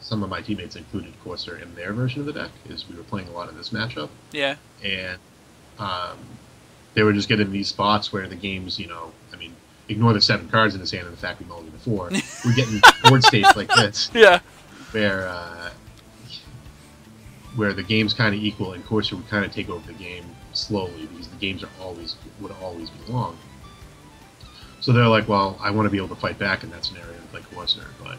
some of my teammates included Courser in their version of the deck, is we were playing a lot of this matchup. Yeah. And they were just getting these spots where the games, I mean, ignore the 7 cards in his hand and the fact we mulliganed before. We're getting board states like this. Yeah. Where the game's kind of equal and Courser would kind of take over the game slowly because the games would always be long. So they're like, well, I want to be able to fight back in that scenario and play Courser. But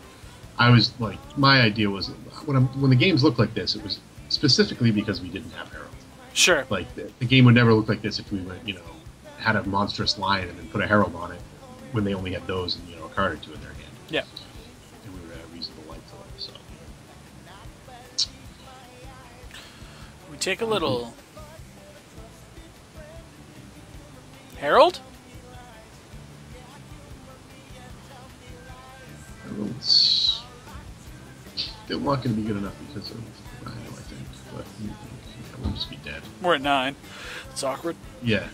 I was like, my idea was when the games look like this, it was specifically because we didn't have Herald. Sure. Like the game would never look like this if we went, had a monstrous lion and then put a Herald on it when they only had those and a card or two in their hand. Yeah. And we were at a reasonable life total. So we take a little Herald. Herald's still not going to be good enough because of Rhino, I think. But we'll just be dead. We're at 9. It's awkward. Yeah.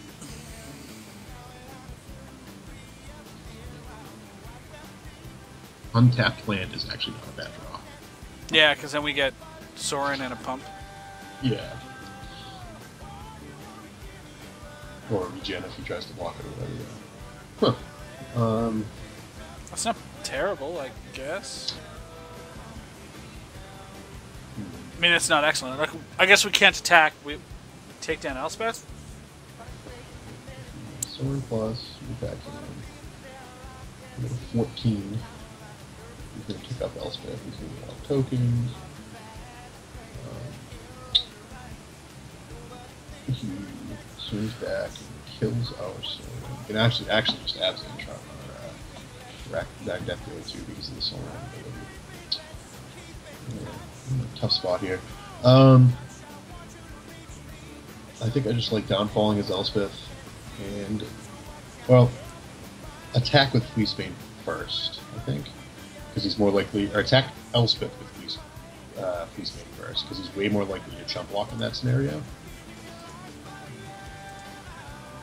Untapped land is actually not a bad draw. Yeah, because then we get Soren and a pump. Yeah. Or regen if he tries to block it or whatever. Huh. That's not terrible, I guess. I mean, it's not excellent. Like, I guess we can't attack. We take down Elspeth. Soren plus attack. We go to 14. He's going to kick up Elspeth. He's going to get all tokens. He swings back and kills our soul. You can actually just Abzan Charm on that Death Dealer too because of the soul ability. Yeah, tough spot here. I think I just like downfalling his Elspeth and, well, attack with Fleecebane first, I think, because he's more likely, or attack Elspeth with Fleecebane first, because he's way more likely to chump block in that scenario.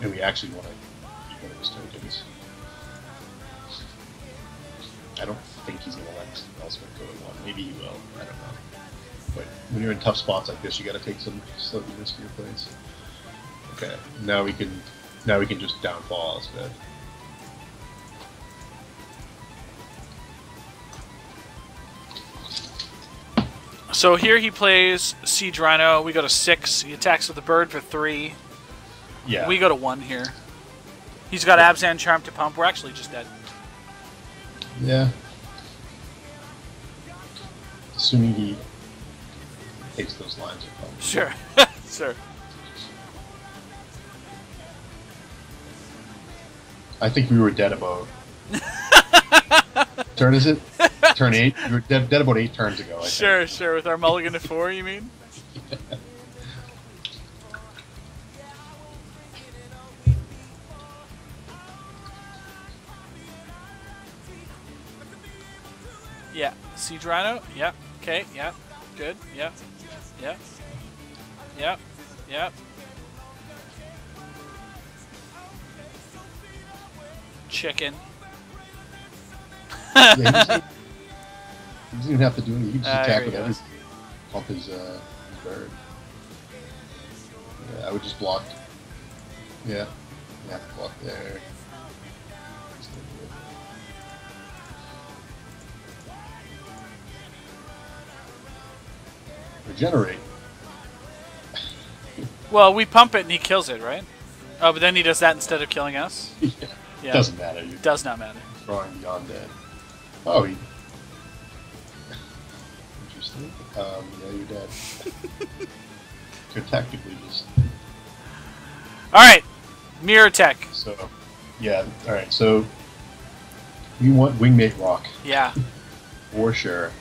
And we actually want to keep one of his tokens. I don't think he's going to let Elspeth go to 1. Maybe he will, I don't know. But when you're in tough spots like this, you got to take some slightly riskier plays. Okay, now we can just downfall Elspeth. So here he plays Siege Rhino. We go to 6. He attacks with the bird for 3. Yeah. We go to 1 here. He's got Abzan Charm to pump. We're actually just dead. Yeah. Assuming he takes those lines of pump. Sure. Sure. I think we were dead about... turn is it? Turn 8? We were dead about 8 turns ago, I think. Sure. With our mulligan to 4, you mean? Yeah. Siege Rhino? Yep. Okay, yep. Good. Yep. Yep. Yep. Yep. Chicken. Yeah, he doesn't even have to do anything. He can just attack with goes. everything. Pump his bird. Yeah, I would just block. Yeah. You have to block there. Regenerate. Well, we pump it and he kills it, right? Oh, but then he does that instead of killing us? Yeah. Yeah. Doesn't matter. You're Does not matter. drawing beyond that. Oh, he... Interesting. Yeah, you're dead. Could technically just... Alright. Mirror Tech. So, yeah, alright, so... We want Wingmate Rock. Yeah. For sure.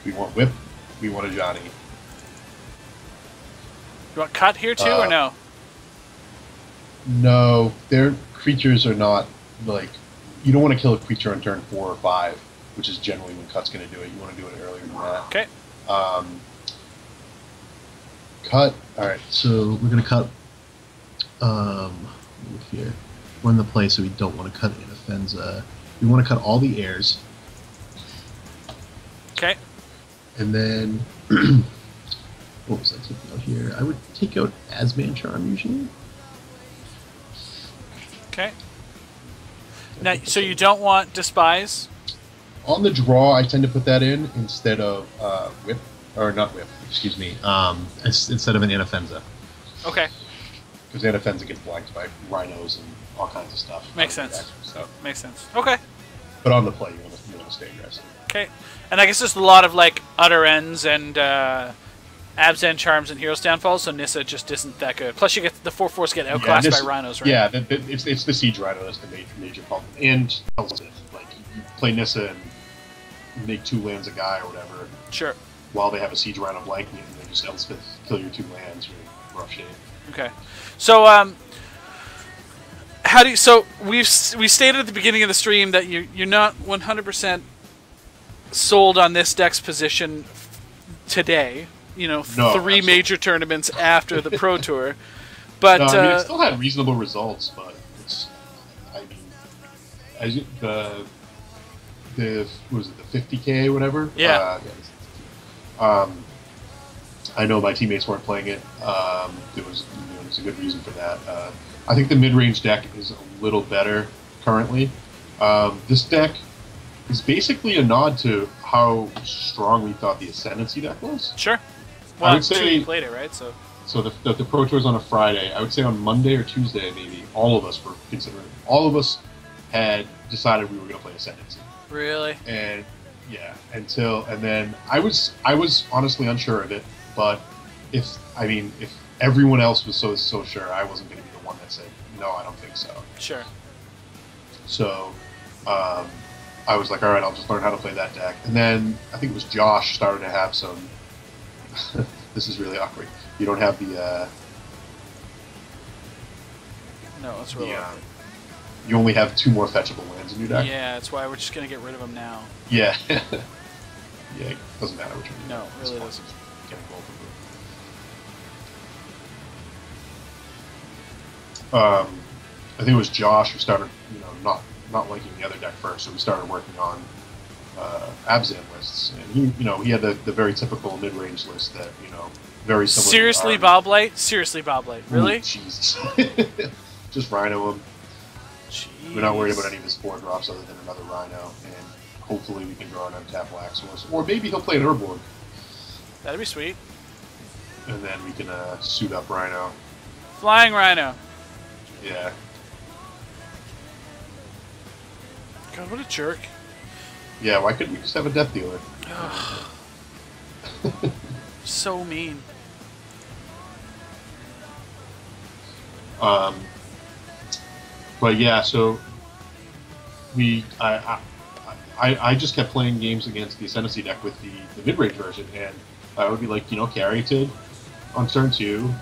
We want Whip. We want a Johnny. You want cut here too, or no? No, their creatures are not, like... You don't want to kill a creature on turn 4 or 5, which is generally when Cut's going to do it. You want to do it earlier than that. Okay. Cut. Alright, so we're going to cut... move here. We're in the play, so we don't want to cut Inoffenza. We want to cut all the heirs. Okay. And then... what was I taking out here? I would take out Abzan Charm, usually. Okay. Now, so you don't want Despise? On the draw, I tend to put that in instead of Whip. Or not Whip, excuse me. Instead of an Inoffenza. Okay. Because Inoffenza gets blanked by rhinos and all kinds of stuff. Makes sense. So. Makes sense. Okay. But on the play, you want to stay aggressive. Okay. And I guess there's a lot of, like, Utter Ends and Abzan Charms and Hero's Downfall, so Nissa just isn't that good. Plus, you get the 4/4s get outclassed by rhinos, right? Yeah, it's the Siege Rhino that's the major problem. And, like, you play Nissa and make 2 lands a guy or whatever. Sure. While they have a Siege Rhino blanking it, and they just Elspeth kill your 2 lands, you're in rough shape. Okay. So, how do you... So, we stated at the beginning of the stream that you're not 100% sold on this deck's position today. You know, No, 3 major tournaments after the Pro Tour. But no, I mean, it still had reasonable results, but it's... I mean... the what was it, the 50K or whatever? Yeah. I know my teammates weren't playing it. There's a good reason for that. I think the mid-range deck is a little better currently. This deck is basically a nod to how strong we thought the Ascendancy deck was. Sure. Well, I would say you played it, right? So the Pro Tour's on a Friday. I would say on Monday or Tuesday, maybe, all of us were considering. All of us had decided we were going to play Ascendancy. Really? And yeah, and then I was honestly unsure of it, but if everyone else was so sure, I wasn't going to be the one that said no, I don't think so. Sure. So I was like, all right, I'll just learn how to play that deck. And then I think it was Josh started to have some. This is really awkward. You don't have the. No, it's really awkward. You only have 2 more fetchable lands in your deck. Yeah, that's why we're just gonna get rid of them now. Yeah. Yeah, it doesn't matter which one you No, get. it really doesn't. Getting both of them. I think it was Josh who started, not liking the other deck first, so we started working on Abzan lists, and he had the very typical mid-range list that very similar. Seriously, Boblight? Seriously, Boblight? Really? Jesus. Just Rhino him. Jeez. We're not worried about any of his 4 drops other than another Rhino, and hopefully we can draw an untapped Black Source, or maybe he'll play an Urborg, That'd be sweet. and then we can suit up Rhino. Flying Rhino. Yeah. God, what a jerk. Yeah, why couldn't we just have a Death Dealer? So mean. But yeah, so I just kept playing games against the Ascendancy deck with the mid-range version, and I would be like, Carriated on turn 2,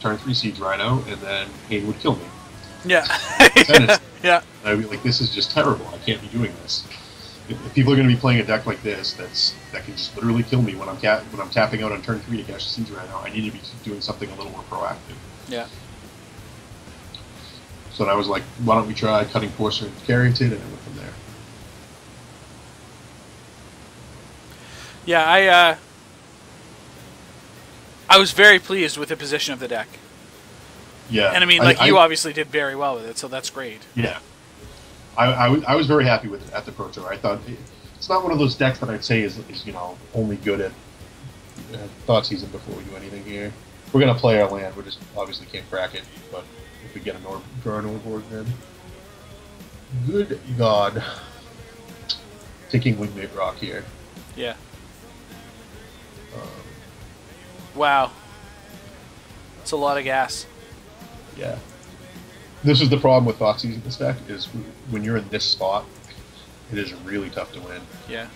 turn 3 Siege Rhino, and then Hayne would kill me. Yeah. Yeah. And I'd be like, this is just terrible. I can't be doing this. If people are going to be playing a deck like this, that can just literally kill me when I'm tapping out on turn 3 to catch the Siege Rhino, I need to be doing something a little more proactive. Yeah. So then I was like, why don't we try cutting Forcer and Carriated, and I went from there. Yeah, I was very pleased with the position of the deck. Yeah. And I mean, you obviously did very well with it, so that's great. Yeah. I was very happy with it at the Pro Tour. I thought it's not one of those decks that I'd say is only good at Thought Season before we do anything here. We're going to play our land. We just obviously can't crack it, but if we get draw an Orborg, then good God. Taking Wingmate Rock here. Yeah. Wow. That's a lot of gas. Yeah. This is the problem with Thought Season this deck, is when you're in this spot, it is really tough to win. Yeah.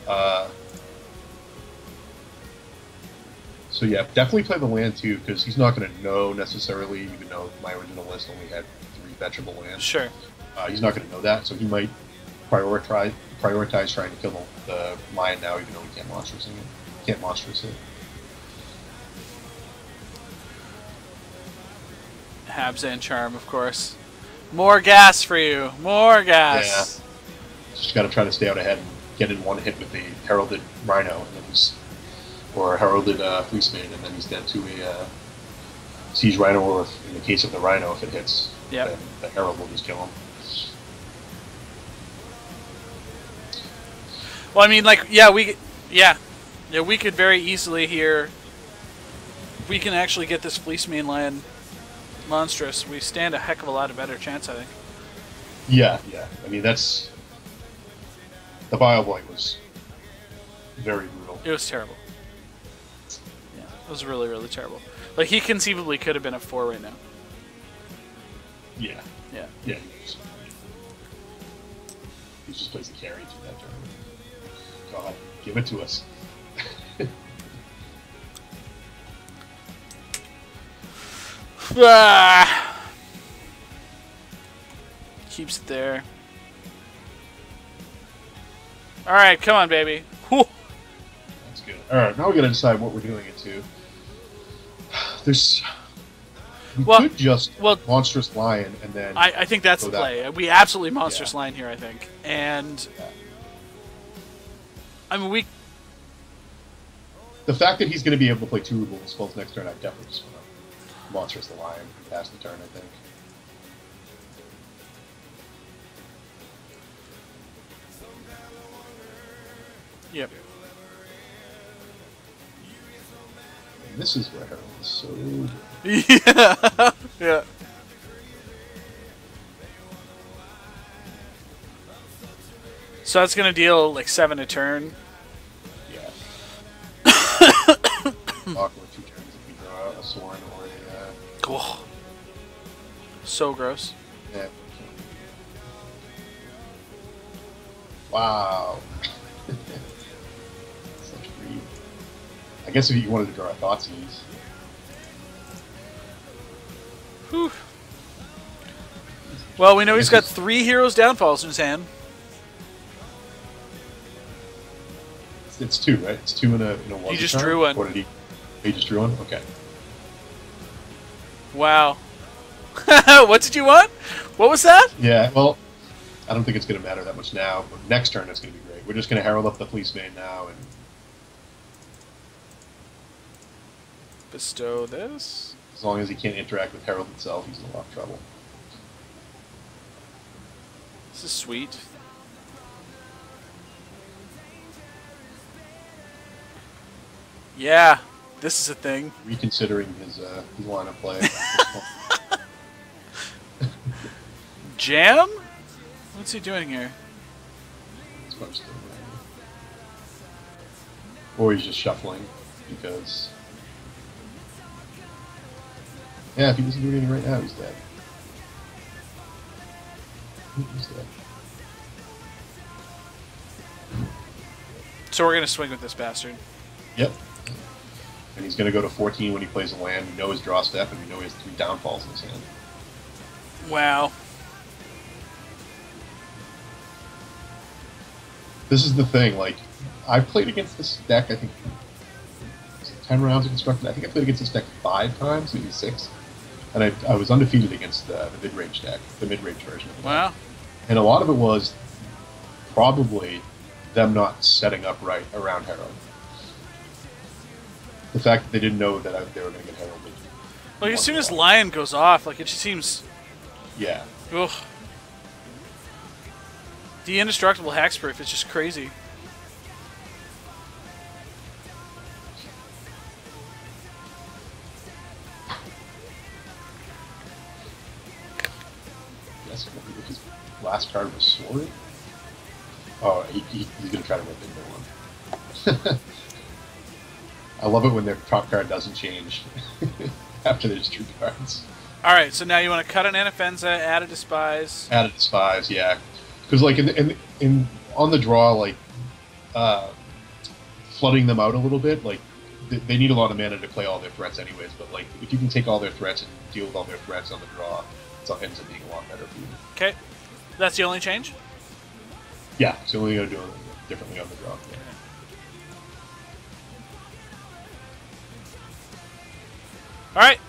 So yeah, definitely play the land too, because he's not going to know necessarily, even though my original list only had 3 fetchable lands. Sure. He's not going to know that, so he might prioritize trying to kill the Mayan now, even though he can't monstrous it. Abzan Charm, of course. More gas for you. More gas. Yeah. Just got to try to stay out ahead and get in one hit with the Heralded Rhino, and then or a Heralded Fleecemane, and then he's dead to a Siege Rhino, or in the case of the Rhino, if it hits, then the Herald will just kill him. Well, I mean, we could very easily here. We can actually get this Fleecemane land monstrous. We stand a heck of a lot of better chance, I think. Yeah. I mean, that's the Bioblight was very brutal. It was terrible. Yeah, it was really, really terrible. Like, he conceivably could have been a 4 right now. Yeah. Yeah. Yeah. He just plays the carry through that turn. God, give it to us. Keeps it there. Alright, come on, baby. Whew. That's good. Alright, now we gotta decide what we're doing it to. We could just Monstrous Lion and then... I think that's the play. We absolutely Monstrous Lion here, I think. And... I mean, the fact that he's going to be able to play 2 removal spells next turn, I definitely just want to Monstrous the Lion and pass the turn, I think. Yep. And this is where Herald is so good. Yeah. Yeah. So that's going to deal like 7 a turn. Yeah. Awkward 2 turns if we draw a Sorin or a... Oh. So gross. Yeah. Wow. Such greed. I guess if you wanted to draw a Thoughtseize. Whew. Well, we know he's got 3 Heroes Downfalls in his hand. It's 2, right? It's 2 in a He just drew one. Or did he just drew one? Okay. Wow. What did you want? What was that? Yeah, well, I don't think it's going to matter that much now, but next turn it's going to be great. We're just going to Herald up the Fleecemane now and bestow this. As long as he can't interact with Herald itself, he's in a lot of trouble. This is sweet. Yeah, this is a thing. Reconsidering his line of play. Jam? What's he doing here? It's probably still or he's just shuffling because... Yeah, if he doesn't do anything right now, he's dead. He's dead. So we're going to swing with this bastard. Yep. And he's going to go to 14 when he plays a land. We know his draw step, and we know he has 3 downfalls in his hand. Wow. This is the thing, like, I've played against this deck, I think, 10 rounds of Constructed. I think I played against this deck 5 times, maybe 6. And I was undefeated against the mid-range deck, the mid-range version of the deck. Wow. And a lot of it was probably them not setting up right around Herald. The fact that they didn't know that they were going to get heralded. Like, as soon as Lion goes off, like, it just seems... Yeah. Ugh. The indestructible hexproof is just crazy. Yes, his last card was Sword. Oh, he's going to try to rip into one. I love it when their top card doesn't change after there's 2 cards. Alright, so now you want to cut an Anafenza, add a Despise. Add a Despise, yeah. Because, like, on the draw, like, flooding them out a little bit, like, they need a lot of mana to play all their threats anyways, but, like, if you can take all their threats and deal with all their threats on the draw, it ends up being a lot better for you. Okay. That's the only change? Yeah, it's the only thing to do it differently on the draw. Yeah. Alright.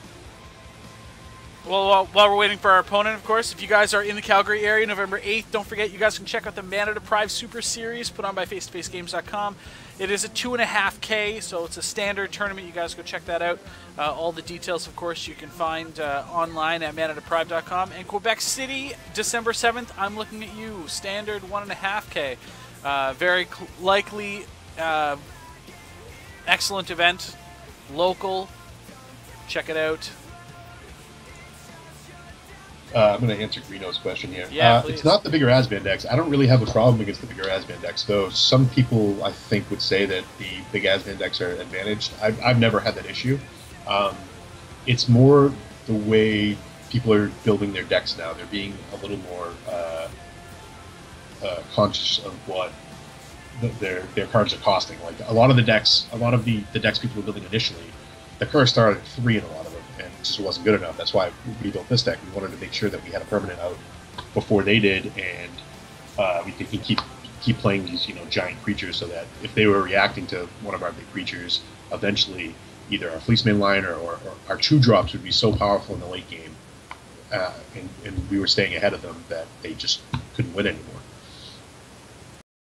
Well, while we're waiting for our opponent, of course, if you guys are in the Calgary area, November 8th, don't forget you guys can check out the Mana Deprived Super Series put on by FaceToFaceGames.com. It is a 2.5K, so it's a standard tournament. You guys go check that out. All the details, of course, you can find online at ManaDeprived.com. And Quebec City, December 7th, I'm looking at you. Standard 1.5K. Very likely excellent event. Local. Check it out. I'm going to answer Greeno's question here. Yeah, it's not the bigger Asban decks. I don't really have a problem against the bigger Asban decks, though. Some people, I think, would say that the big Asban decks are advantaged. I've never had that issue. It's more the way people are building their decks now. They're being a little more conscious of what their cards are costing. Like a lot of the decks people were building initially, the curse started at 3 in a lot of them, and it just wasn't good enough. That's why we built this deck. We wanted to make sure that we had a permanent out before they did, and we could keep playing these giant creatures, so that if they were reacting to one of our big creatures, eventually either our Fleecemane Liner or our 2-drops would be so powerful in the late game, and we were staying ahead of them that they just couldn't win anymore.